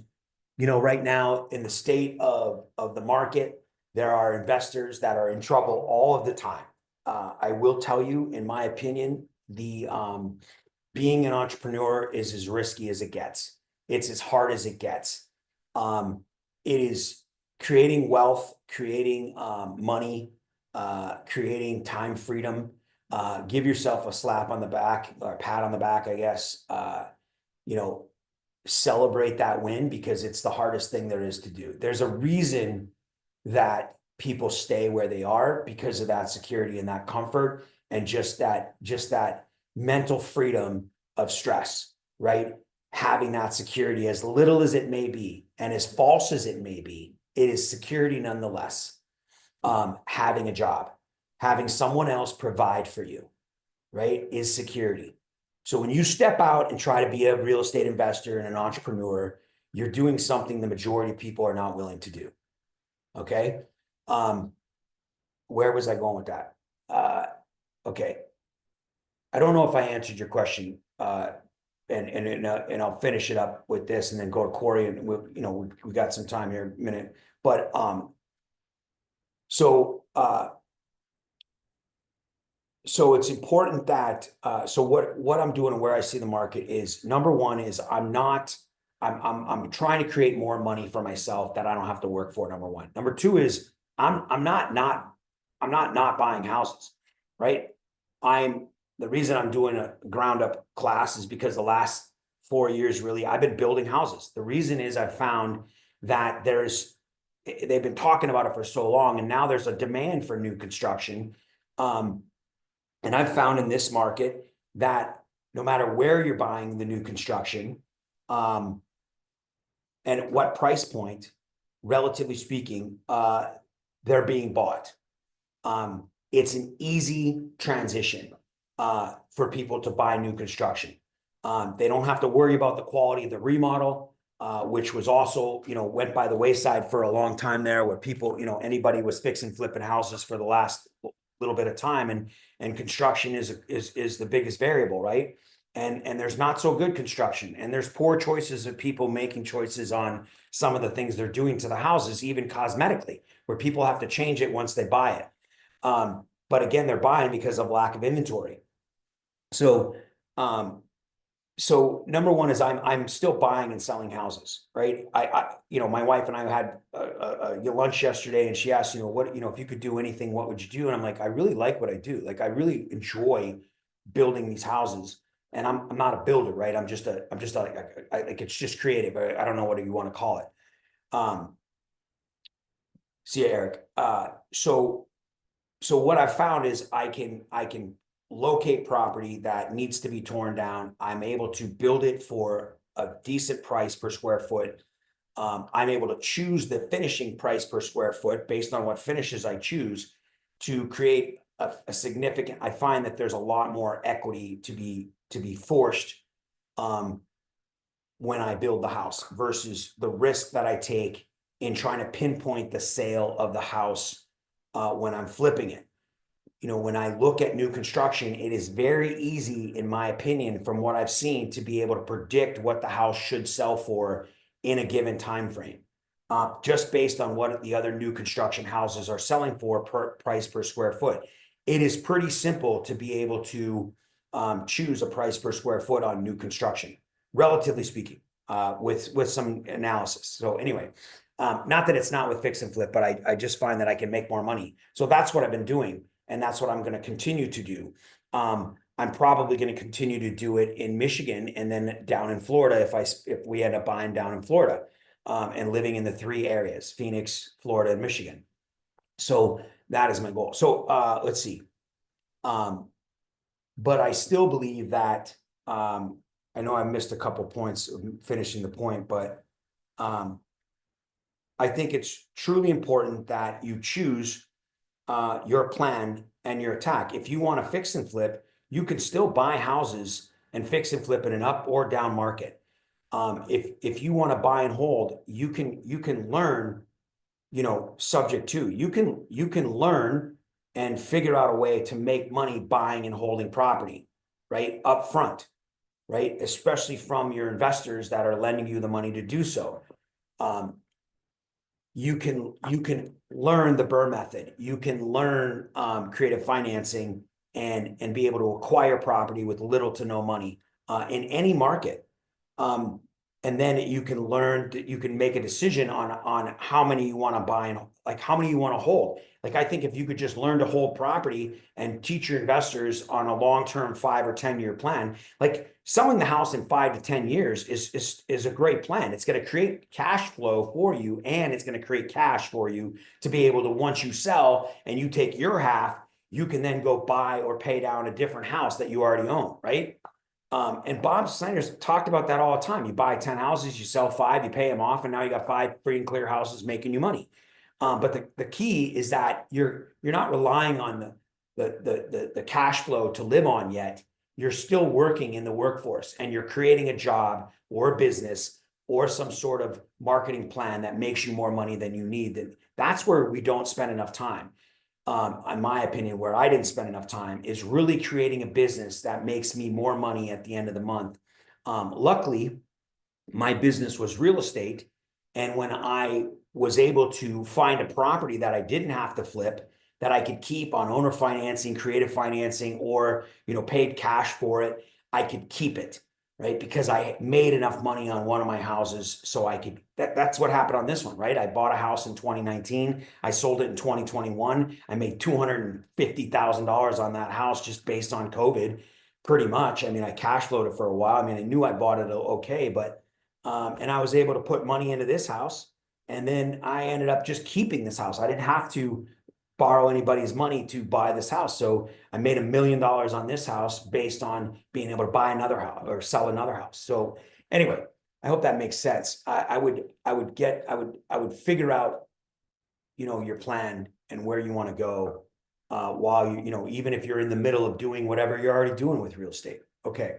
you know, right now in the state of the market, there are investors that are in trouble all of the time. I will tell you, in my opinion, being an entrepreneur is as risky as it gets. It's as hard as it gets. It is creating wealth, creating money, creating time freedom. Give yourself a slap on the back or a pat on the back, I guess. You know, celebrate that win because it's the hardest thing there is to do. There's a reason that people stay where they are because of that security and that comfort and just that mental freedom of stress, right? Having that security, as little as it may be and as false as it may be, it is security nonetheless. Having a job, having someone else provide for you, right, is security. So when you step out and try to be a real estate investor and an entrepreneur, you're doing something the majority of people are not willing to do. Okay. Where was I going with that? Okay. I don't know if I answered your question. And I'll finish it up with this and then go to Corey and we got some time here, a minute, but, so it's important that, so what I'm doing and where I see the market is, number one is I'm trying to create more money for myself that I don't have to work for, number one. Number two is I'm not buying houses, right? The reason I'm doing a ground up class is because the last 4 years, really, I've been building houses. The reason is I've found that they've been talking about it for so long, and now there's a demand for new construction. And I've found in this market that no matter where you're buying the new construction, and at what price point, relatively speaking, they're being bought. It's an easy transition for people to buy new construction. They don't have to worry about the quality of the remodel, which was also, went by the wayside for a long time there, where people, anybody was fixing, flipping houses for the last little bit of time, and construction is the biggest variable, right? And there's not so good construction, and there's poor choices of people making choices on some of the things they're doing to the houses, even cosmetically, where people have to change it once they buy it. But again, they're buying because of lack of inventory. So number one is I'm still buying and selling houses, right? My wife and I had a lunch yesterday, and she asked, what, if you could do anything, what would you do? And I'm like, I really like what I do. Like, I really enjoy building these houses. and I'm not a builder, right? I'm just like it's just creative. I don't know what you want to call it. See you, Eric. So what I found is I can locate property that needs to be torn down. I'm able to build it for a decent price per square foot. I'm able to choose the finishing price per square foot based on what finishes I choose to create a significant. I find that there's a lot more equity to be forced when I build the house versus the risk that I take in trying to pinpoint the sale of the house when I'm flipping it. You know, when I look at new construction, it is very easy, in my opinion, from what I've seen, to be able to predict what the house should sell for in a given time frame, just based on what the other new construction houses are selling for per price per square foot. It is pretty simple to be able to choose a price per square foot on new construction, relatively speaking, with some analysis. So anyway, not that it's not with fix and flip, but I just find that I can make more money. So that's what I've been doing. And that's what I'm going to continue to do. I'm probably going to continue to do it in Michigan and then down in Florida if we end up buying down in Florida, and living in the 3 areas: Phoenix, Florida, and Michigan. So that is my goal. So let's see. But I still believe that I know I missed a couple points finishing the point, but I think it's truly important that you choose your plan and your attack. If you want to fix and flip, you can still buy houses and fix and flip in an up or down market. If you want to buy and hold, you can learn, you know, subject to, you can learn and figure out a way to make money buying and holding property, right? Up front, right? Especially from your investors that are lending you the money to do so. You can learn the Burr method. You can learn creative financing and be able to acquire property with little to no money in any market. And then you can learn that you can make a decision on how many you want to buy and like how many you want to hold. Like I think if you could just learn to hold property and teach your investors on a long-term 5 or 10-year plan, like selling the house in 5 to 10 years is a great plan. It's going to create cash flow for you, and it's going to create cash for you to be able to, once you sell and you take your half, you can then go buy or pay down a different house that you already own, right? And Bob Snyder's talked about that all the time. You buy 10 houses, you sell 5, you pay them off, and now you got 5 free and clear houses making you money. But the key is that you're not relying on the cash flow to live on yet. You're still working in the workforce, and you're creating a job or a business or some sort of marketing plan that makes you more money than you need. That's where we don't spend enough time. In my opinion, where I didn't spend enough time is really creating a business that makes me more money at the end of the month. Luckily, my business was real estate. And when I was able to find a property that I didn't have to flip, that I could keep on owner financing, creative financing, or, you know, paid cash for it, I could keep it, right? Because I made enough money on one of my houses so I could, that's what happened on this one, right? I bought a house in 2019. I sold it in 2021. I made $250,000 on that house just based on COVID, pretty much. I mean, I cash flowed it for a while. I mean, I knew I bought it okay, but, and I was able to put money into this house. And then I ended up just keeping this house. I didn't have to borrow anybody's money to buy this house. So I made $1 million on this house based on being able to buy another house or sell another house. So anyway, I hope that makes sense. I would figure out, you know, your plan and where you want to go while you know, even if you're in the middle of doing whatever you're already doing with real estate. Okay.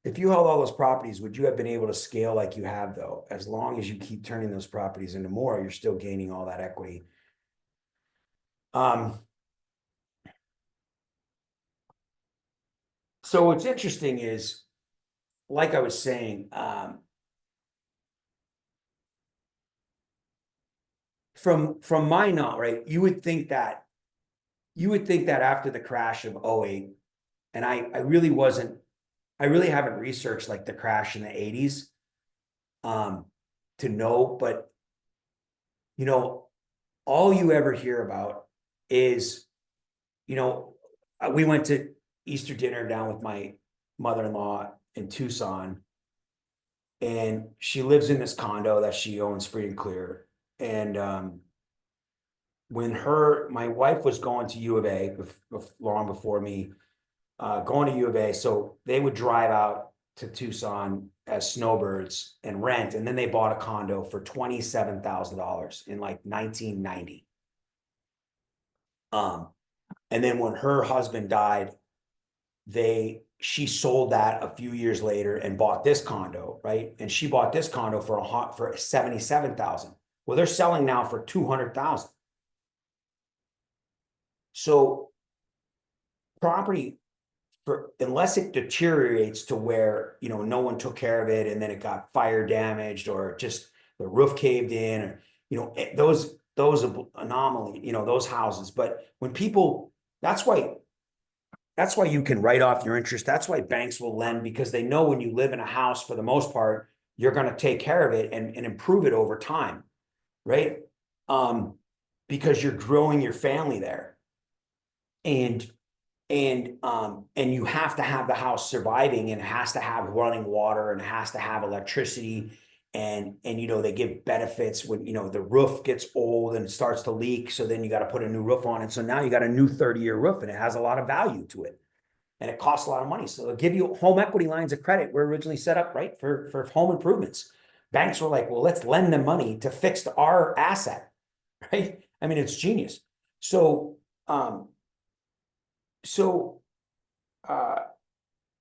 If you held all those properties, would you have been able to scale like you have, though? As long as you keep turning those properties into more, you're still gaining all that equity. So what's interesting is, like I was saying, from my knowledge, right, you would think that after the crash of 08, and I really haven't researched like the crash in the 80s to know, but you know, all you ever hear about is, you know, we went to Easter dinner down with my mother-in-law in Tucson. And she lives in this condo that she owns free and clear. And when my wife was going to U of A long before me, going to U of A, so they would drive out to Tucson as snowbirds and rent, and then they bought a condo for $27,000 in like 1990. And then when her husband died, she sold that a few years later and bought this condo, right? And she bought this condo for 77,000. Well, they're selling now for 200,000. So property, unless it deteriorates to where, you know, no one took care of it and then it got fire damaged or just the roof caved in, or, you know, those anomaly, you know, those houses. But when people, that's why you can write off your interest. That's why banks will lend, because they know when you live in a house, for the most part, you're going to take care of it and improve it over time, right? Because you're growing your family there. And you have to have the house surviving, and it has to have running water, and it has to have electricity. And you know, they give benefits when, you know, the roof gets old and it starts to leak. So then you got to put a new roof on it. So now you got a new 30-year roof, and it has a lot of value to it. And it costs a lot of money. So they'll give you home equity lines of credit. Were originally set up, right, for home improvements. Banks were like, well, let's lend them money to fix our asset, right? I mean, it's genius. So,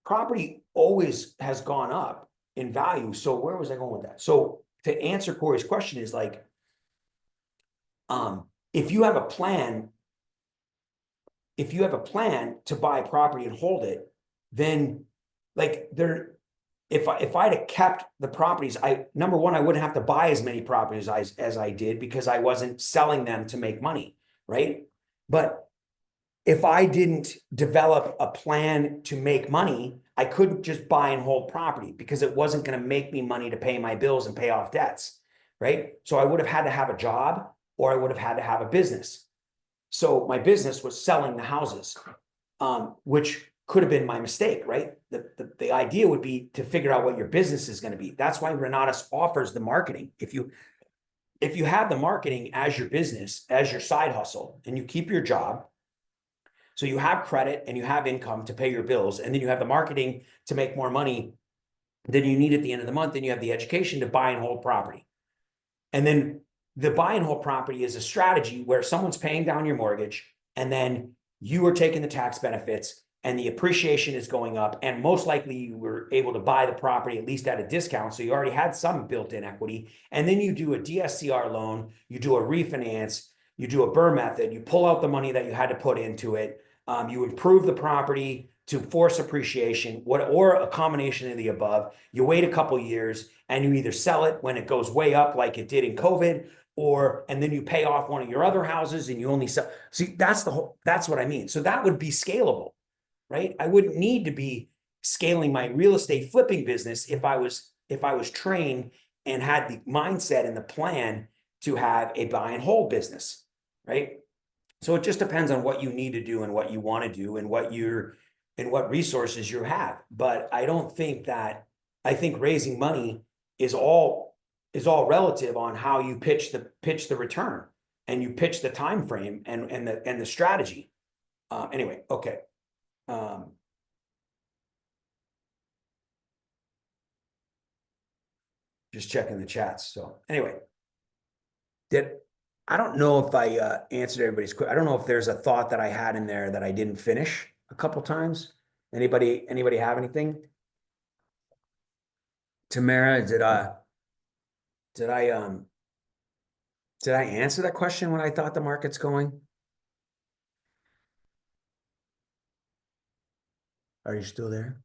property always has gone up in value. So where was I going with that? So to answer Corey's question is like, if you have a plan to buy property and hold it, then like if I'd have kept the properties, number one, I wouldn't have to buy as many properties as I did, because I wasn't selling them to make money, right? But if I didn't develop a plan to make money, I couldn't just buy and hold property, because it wasn't going to make me money to pay my bills and pay off debts, right? So I would have had to have a job, or I would have had to have a business. So my business was selling the houses, which could have been my mistake, right? The idea would be to figure out what your business is going to be. That's why Renatus offers the marketing. If you have the marketing as your business, as your side hustle, and you keep your job, so you have credit and you have income to pay your bills, and then you have the marketing to make more money than you need at the end of the month, and you have the education to buy and hold property. And then the buy and hold property is a strategy where someone's paying down your mortgage, and then you are taking the tax benefits, and the appreciation is going up, and most likely you were able to buy the property at least at a discount, so you already had some built-in equity. And then you do a DSCR loan, you do a refinance, you do a BRRRR method, you pull out the money that you had to put into it, you improve the property to force appreciation, or a combination of the above. You wait a couple years and you either sell it when it goes way up like it did in COVID, and then you pay off one of your other houses and you only sell. See, that's what I mean. So that would be scalable, right? I wouldn't need to be scaling my real estate flipping business if I was trained and had the mindset and the plan to have a buy and hold business, right? So it just depends on what you need to do and what you want to do and what resources you have. But I think raising money is all relative on how you pitch the return, and you pitch the time frame and the strategy. Anyway, okay. Just checking the chats. So anyway, I don't know if I answered everybody's question. I don't know if there's a thought that I had in there that I didn't finish a couple times. Anybody have anything? Tamara, did I answer that question when I thought the market's going? Are you still there?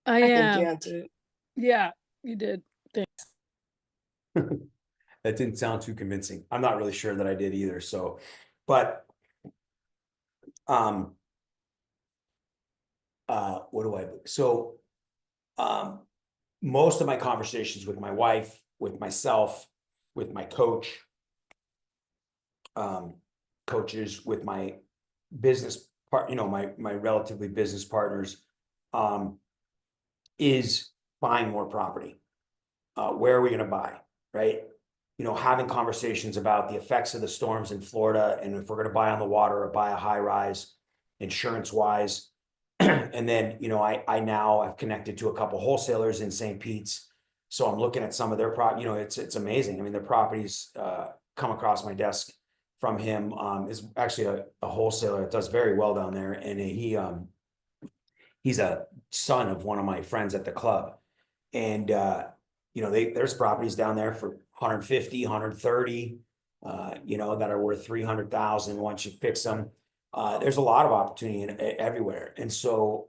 I I think am. you answered it. Yeah, you did. That didn't sound too convincing. I'm not really sure that I did either. So, but, what do I, so, most of my conversations with my wife, with myself, with my coach, coaches with my business part, my relatively business partners, is buying more property. Where are we going to buy, right? Having conversations about the effects of the storms in Florida, and if we're going to buy on the water or buy a high rise, insurance wise. And then, I now have connected to a couple wholesalers in St. Pete's. So I'm looking at some of their it's amazing. I mean, the properties come across my desk from him, is actually a wholesaler that does very well down there. And he's a son of one of my friends at the club. And, there's properties down there for 150, 130, that are worth 300,000 once you fix them. There's a lot of opportunity everywhere. And so,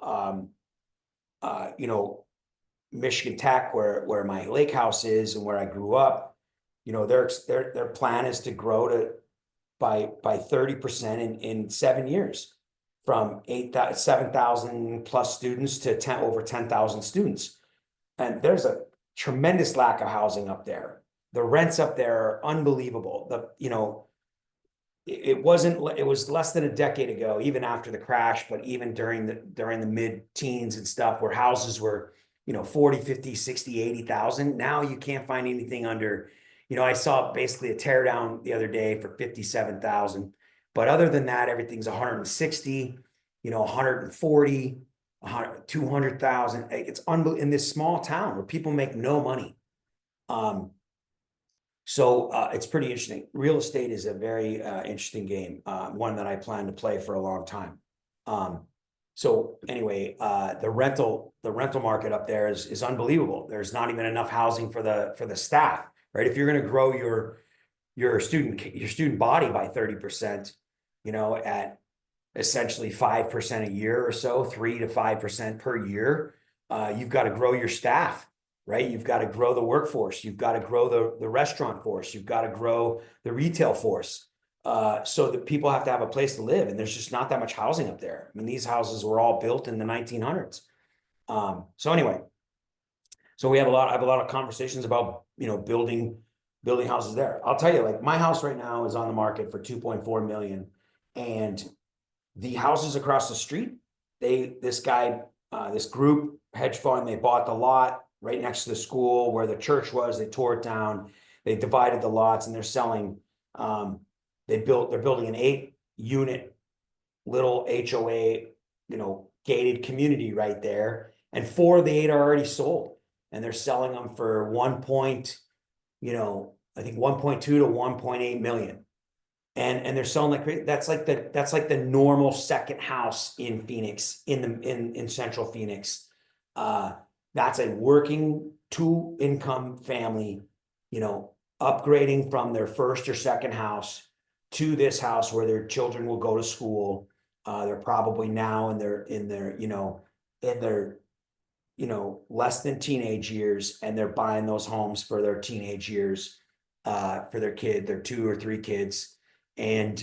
Michigan Tech, where my lake house is and where I grew up, their plan is to grow by 30% in 7 years, from 7,000 plus students to over 10,000 students. And there's a tremendous lack of housing up there. The rents up there are unbelievable. It was less than a decade ago, even after the crash, but even during the mid-teens and stuff, where houses were, 40, 50, 60, 80,000. Now you can't find anything under, I saw basically a tear down the other day for 57,000. But other than that, everything's 160, 140, 200,000. It's unbelievable in this small town where people make no money. So it's pretty interesting. Real estate is a very interesting game, one that I plan to play for a long time. So anyway, the rental market up there is unbelievable. There's not even enough housing for the staff, right? If you're going to grow your student body by 30%, at essentially 5% a year or so, 3 to 5% per year, you've got to grow your staff, right? You've got to grow the workforce. You've got to grow the restaurant force. You've got to grow the retail force, so that people have to have a place to live. And there's just not that much housing up there. I mean, these houses were all built in the 1900s. So anyway, so I have a lot of conversations about, building houses there. I'll tell you, like, my house right now is on the market for 2.4 million. And the houses across the street, this group hedge fund, they bought the lot right next to the school where the church was. They tore it down. They divided the lots, and they're selling. They're building an 8-unit little HOA, gated community right there. And 4 of the 8 are already sold, and they're selling them for I think 1.2 to 1.8 million. And they're selling like crazy. That's like the normal second house in Phoenix, in central Phoenix. That's a working 2-income family, upgrading from their first or second house to this house where their children will go to school. They're probably now in their less than teenage years, and they're buying those homes for their teenage years, for their 2 or 3 kids. And,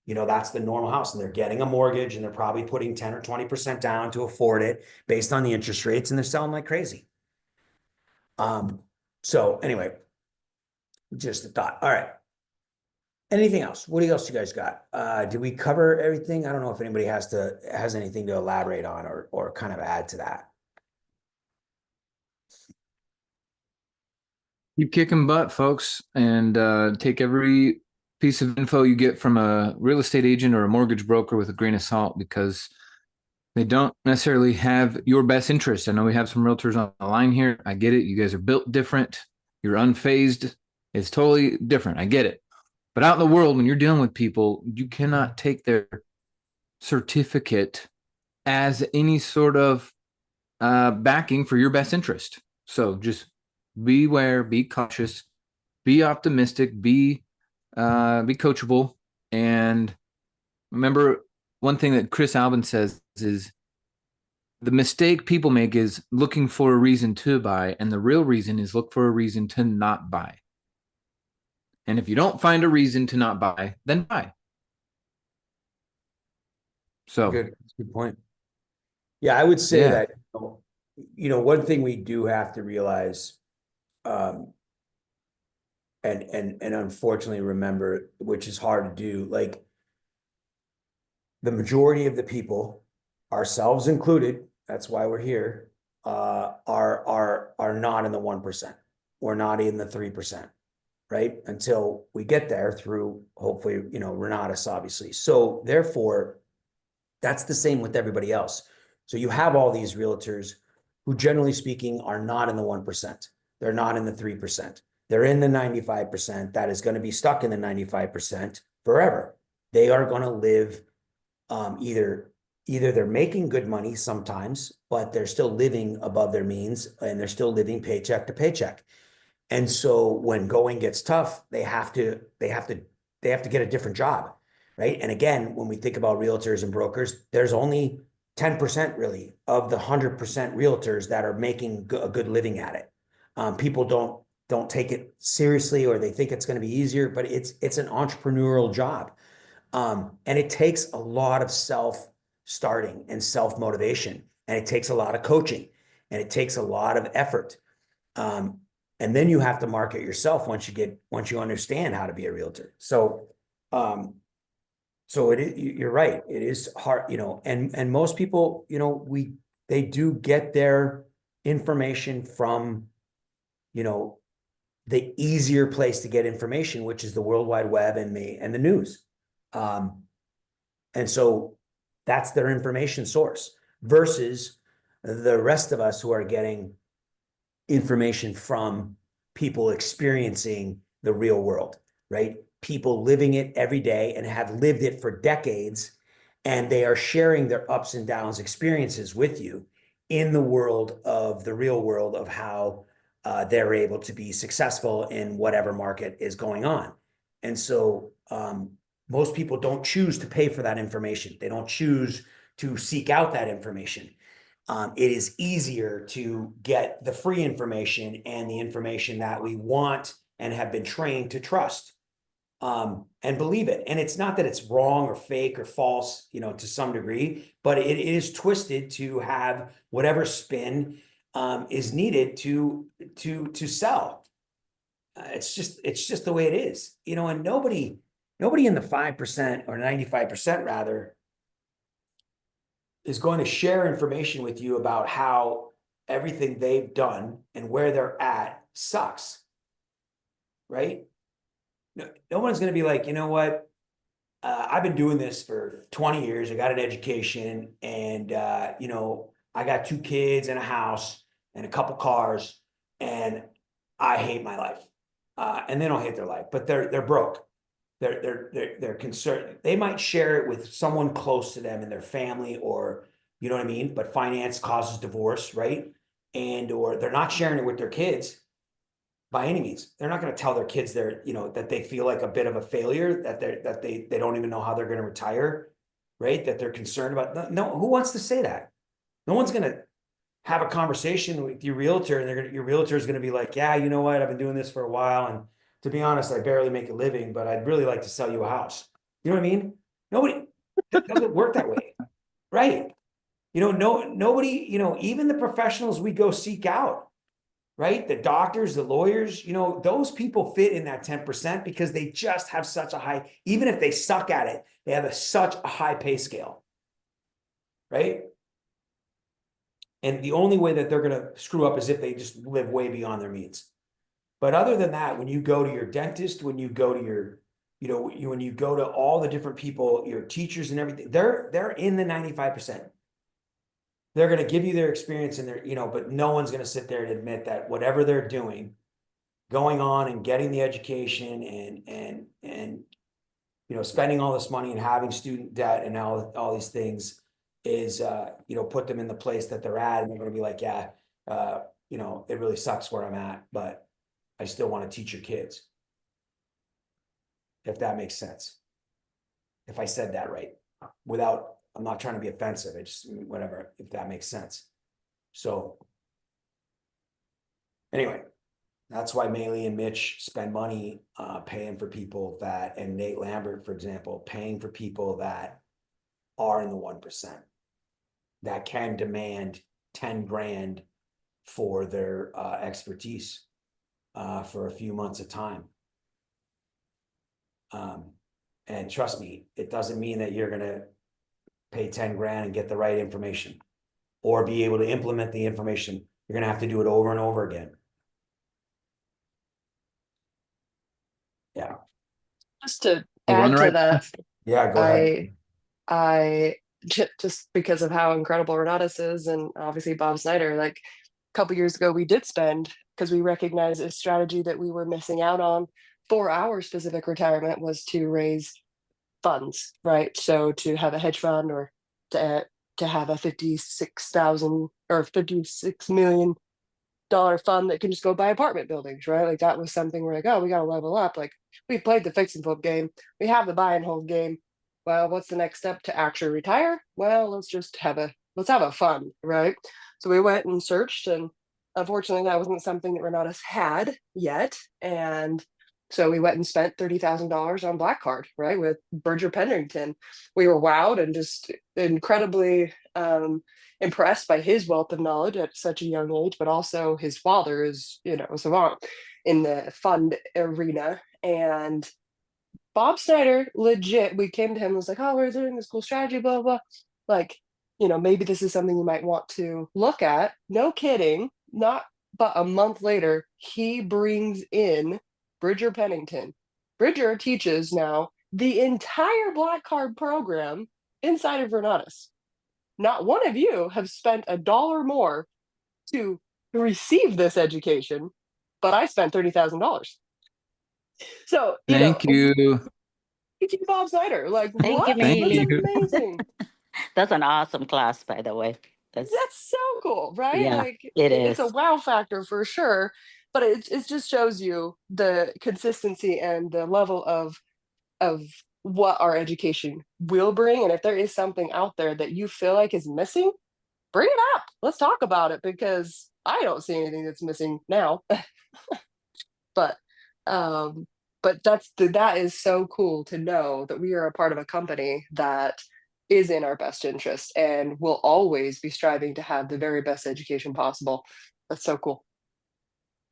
that's the normal house, and they're getting a mortgage, and they're probably putting 10 or 20% down to afford it based on the interest rates, and they're selling like crazy. So anyway, just a thought. All right. Anything else? What else you guys got? Did we cover everything? I don't know if anybody has anything to elaborate on or kind of add to that. Keep kicking butt, folks, and take every piece of info you get from a real estate agent or a mortgage broker with a grain of salt, because they don't necessarily have your best interest. I know we have some realtors on the line here. I get it. You guys are built different. You're unfazed. It's totally different. I get it. But out in the world, when you're dealing with people, you cannot take their certificate as any sort of backing for your best interest. So just beware, be cautious, be optimistic, be coachable. And remember, one thing that Chris Albin says is the mistake people make is looking for a reason to buy, and the real reason is look for a reason to not buy. And if you don't find a reason to not buy, then buy. So good point. Yeah, I would say that, one thing we do have to realize, and unfortunately remember, which is hard to do, like, the majority of the people, ourselves included, that's why we're here, are not in the 1%. We're not in the 3%, right? Until we get there through, hopefully, Renatus, obviously. So therefore, that's the same with everybody else. So you have all these realtors who, generally speaking, are not in the 1%. They're not in the 3%. They're in the 95% that is going to be stuck in the 95% forever. They are going to live either they're making good money sometimes, but they're still living above their means and they're still living paycheck to paycheck. And so when going gets tough, they have to get a different job, right? And again, when we think about realtors and brokers, there's only 10% really of the 100% realtors that are making a good living at it. People don't take it seriously, or they think it's going to be easier, but it's an entrepreneurial job. And it takes a lot of self-starting and self-motivation, and it takes a lot of coaching, and it takes a lot of effort. And then you have to market yourself once you understand how to be a realtor. So you're right. It is hard, and most people, they do get their information from, the easier place to get information, which is the World Wide Web and the news. And so that's their information source versus the rest of us who are getting information from people experiencing the real world, right? People living it every day and have lived it for decades, and they are sharing their ups and downs experiences with you in the real world of how they're able to be successful in whatever market is going on. And so most people don't choose to pay for that information. They don't choose to seek out that information. It is easier to get the free information and the information that we want and have been trained to trust and believe it. And it's not that it's wrong or fake or false, to some degree, but it is twisted to have whatever spin is needed to sell. It's just the way it is, and nobody in the 5% or 95% rather is going to share information with you about how everything they've done and where they're at sucks, right? No one's going to be like, you know what? I've been doing this for 20 years. I got an education, and I got 2 kids and a house and a couple cars, and I hate my life. And they don't hate their life, but they're broke. They're concerned. They might share it with someone close to them in their family, or you know what I mean? But finance causes divorce, right? Or they're not sharing it with their kids by any means. They're not going to tell their kids that they feel like a bit of a failure, that they don't even know how they're going to retire, right? That they're concerned about. No, who wants to say that? No one's going to have a conversation with your realtor, and your realtor is going to be like, yeah, you know what? I've been doing this for a while, and to be honest, I barely make a living, but I'd really like to sell you a house. You know what I mean? Nobody, that doesn't work that way, right? Nobody, even the professionals we go seek out, right? The doctors, the lawyers, those people fit in that 10% because they just have such a high, even if they suck at it, they have such a high pay scale, right? And the only way that they're going to screw up is if they just live way beyond their means. But other than that, when you go to your dentist, when you go to when you go to all the different people, your teachers and everything, they're in the 95%. They're going to give you their experience and but no one's going to sit there and admit that whatever they're doing, going on and getting the education and spending all this money and having student debt and all these things is put them in the place that they're at, and they're going to be like, yeah, it really sucks where I'm at, but I still want to teach your kids. If that makes sense. If I said that right, I'm not trying to be offensive. Whatever, if that makes sense. So anyway, that's why Maeli and Mitch spend money paying for people and Nate Lambert, for example, paying for people that are in the 1%, that can demand 10 grand for their expertise for a few months of time. And trust me, it doesn't mean that you're going to pay 10 grand and get the right information, or be able to implement the information. You're going to have to do it over and over again. Yeah. Just to We'll run add to right. that, Yeah, go ahead. I just because of how incredible Renatus is, and obviously Bob Snyder, like a couple years ago, we did spend, because we recognized a strategy that we were missing out on for our specific retirement was to raise funds, right? So to have a hedge fund, or to have a 56,000 or $56 million fund that can just go buy apartment buildings, right? Like that was something we're like, oh, we got to level up. Like we played the fix and flip game, we have the buy and hold game. Well, what's the next step to actually retire? Well, let's have a fund, right? So we went and searched, and unfortunately, that wasn't something that Renatus had yet, and so we went and spent $30,000 on Black Card, right, with Bridger Pennington. We were wowed and just incredibly impressed by his wealth of knowledge at such a young age, but also his father is, a savant in the fund arena. And Bob Snyder, legit, we came to him and was like, oh, we're doing this cool strategy, blah, blah. Like, maybe this is something you might want to look at. No kidding. Not but a month later, he brings in Bridger Pennington. Bridger teaches now the entire Black Card program inside of Renatus. Not one of you have spent $1 more to receive this education, but I spent $30,000. So, Thank you. thank you, Bob Snyder. Like, Thank you, what? Thank That's Maeli. you. amazing. That's an awesome class, by the way. That's so cool, right? Yeah, Like, it it's a is. wow factor for sure. But it just shows you the consistency and the level of what our education will bring. And if there is something out there that you feel like is missing, bring it up. Let's talk about it, because I don't see anything that's missing now. But um but that is so cool to know that we are a part of a company that is in our best interest and will always be striving to have the very best education possible. That's so cool.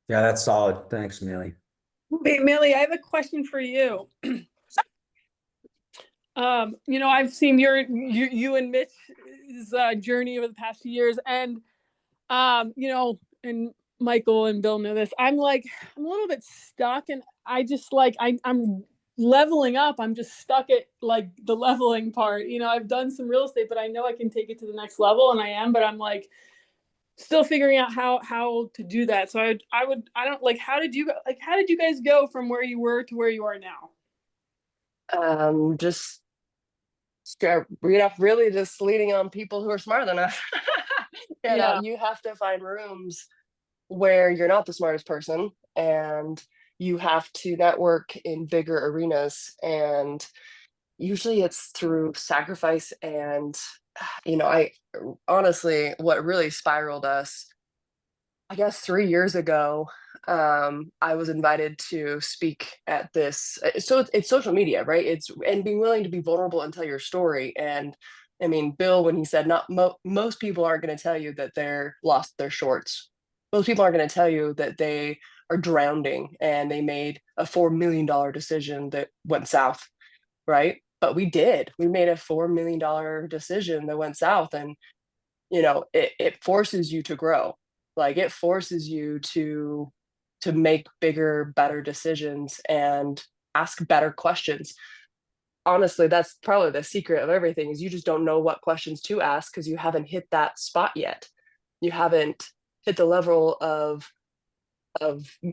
Yeah, that's solid. Thanks, Millie. Hey, Millie, I have a question for you. I've seen you and Mitch's journey over the past few years, and and Michael and Bill know this. I'm a little bit stuck, and I just I'm leveling up. I'm just stuck at like the leveling part. I've done some real estate, but I know I can take it to the next level, and I am, but I'm like still figuring out how to do that. So how did you guys go from where you were to where you are now? Just really just leaning on people who are smarter than us. Yeah. You have to find rooms where you're not the smartest person, and you have to network in bigger arenas, and usually it's through sacrifice. And I honestly, what really spiraled us, I guess 3 years ago, I was invited to speak at this. So it's social media, right? And being willing to be vulnerable and tell your story. And I mean, Bill, when he said not most people aren't going to tell you that they're lost their shorts. Most people aren't going to tell you that they are drowning and they made a $4 million decision that went south, right? But we did. We made a $4 million decision that went south, and it forces you to grow. Like it forces you to make bigger, better decisions and ask better questions. Honestly, that's probably the secret of everything, is you just don't know what questions to ask because you haven't hit that spot yet. You haven't hit the level of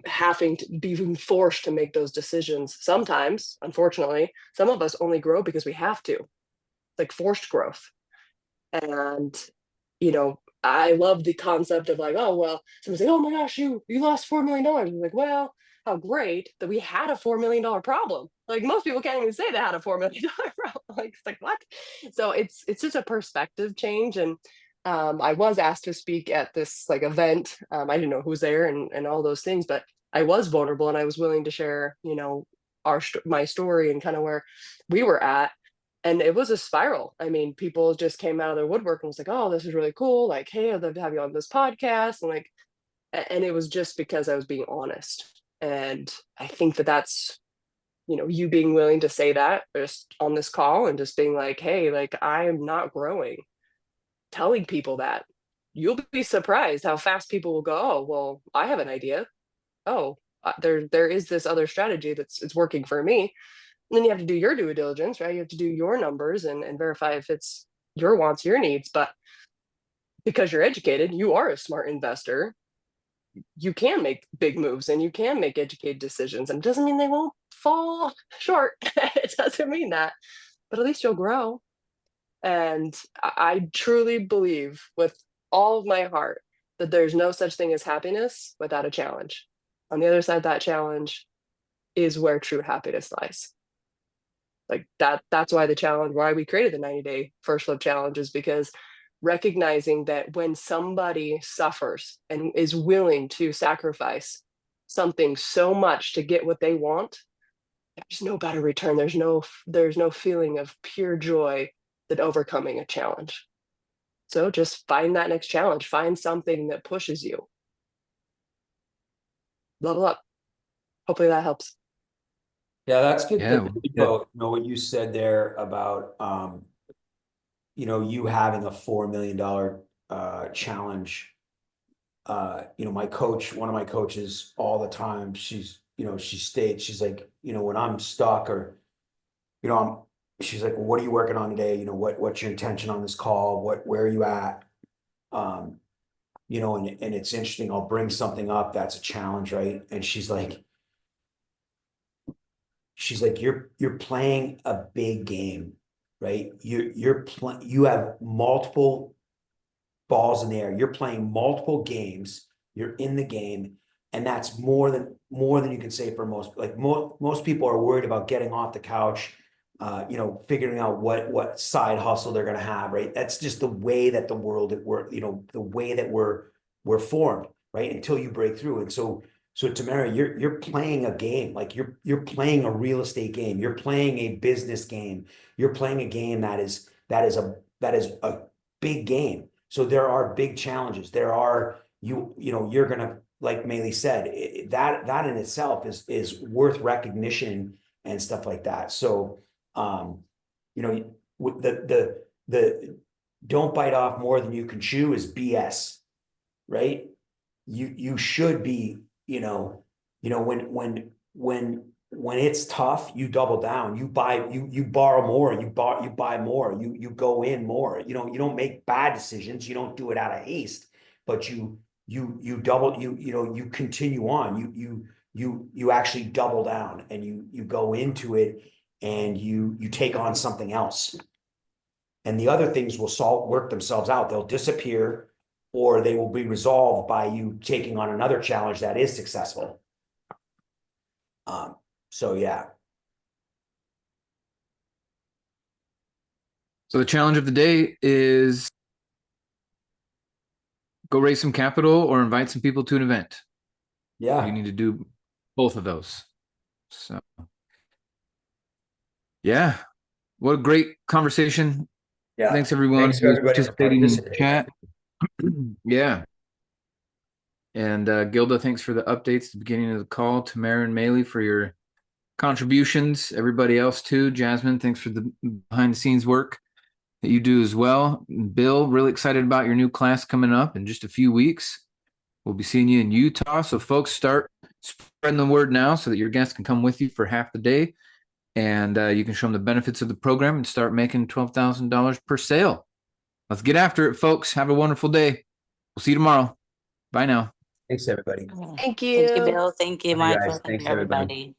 having to being forced to make those decisions. Sometimes, unfortunately, some of us only grow because we have to, like forced growth. And I love the concept of like, oh well, someone's like, oh my gosh, you lost $4 million. I'm like, well, how great that we had a $4 million problem. Like most people can't even say they had a $4 million problem. Like it's like what? So it's just a perspective change. And I was asked to speak at this like event. I didn't know who was there and all those things, but I was vulnerable and I was willing to share, my story and kind of where we were at. And it was a spiral. I mean, people just came out of their woodwork and was like, oh, this is really cool. Like, hey, I'd love to have you on this podcast. And like, and it was just because I was being honest. And I think that that's you being willing to say that just on this call and just being like, hey, like I am not growing, telling people that. You'll be surprised how fast people will go, oh, well, I have an idea. Oh, there is this other strategy it's working for me. And then you have to do your due diligence, right? You have to do your numbers and verify if it's your wants, your needs. But because you're educated, you are a smart investor, you can make big moves and you can make educated decisions. And it doesn't mean they won't fall short. It doesn't mean that, but at least you'll grow. And I truly believe with all of my heart that there's no such thing as happiness without a challenge. On the other side of that challenge is where true happiness lies. Like that's why why we created the 90-day first love challenge, is because recognizing that when somebody suffers and is willing to sacrifice something so much to get what they want, there's no better return. There's no feeling of pure joy than overcoming a challenge. So just find that next challenge, find something that pushes you. Level up. Hopefully that helps. Yeah, that's good. Yeah, About, what you said there about, you having a $4 million challenge. One of my coaches all the time, she states, she's like, when I'm stuck or, she's like, well, what are you working on today? What's your intention on this call? Where are you at? And it's interesting. I'll bring something up that's a challenge, right? And she's like, you're playing a big game, right? You have multiple balls in the air. You're playing multiple games. You're in the game, and that's more than you can say for most. Like most people are worried about getting off the couch, figuring out what side hustle they're going to have, right? That's just the way that the world the way that we're formed, right? Until you break through, and so Tamara, you're playing a game, like you're playing a real estate game. You're playing a business game. You're playing a game that is a big game. So there are big challenges. There are you're gonna, like Maeli said, that in itself is worth recognition and stuff like that. So the don't bite off more than you can chew is BS, right? You should be, when it's tough, you double down, you borrow more, you buy more, you go in more, you don't make bad decisions, you don't do it out of haste, but you double, you continue on, you actually double down and you go into it and you take on something else. And the other things will work themselves out. They'll disappear, or they will be resolved by you taking on another challenge that is successful. So yeah. So the challenge of the day is go raise some capital or invite some people to an event. Yeah. You need to do both of those. So yeah, what a great conversation. Yeah. Thanks everyone Thanks who's everybody for participating in the participating. chat. Yeah. And Gilda, thanks for the updates at the beginning of the call. Tamara and Maeli for your contributions. Everybody else too. Jasmine, thanks for the behind the scenes work that you do as well. Bill, really excited about your new class coming up in just a few weeks. We'll be seeing you in Utah. So folks, start spreading the word now so that your guests can come with you for half the day. And you can show them the benefits of the program and start making $12,000 per sale. Let's get after it, folks. Have a wonderful day. We'll see you tomorrow. Bye now. Thanks everybody. Thank you. Thank you, Bill. Thank you, Love you Michael. guys. Thank Thanks, you, everybody. everybody.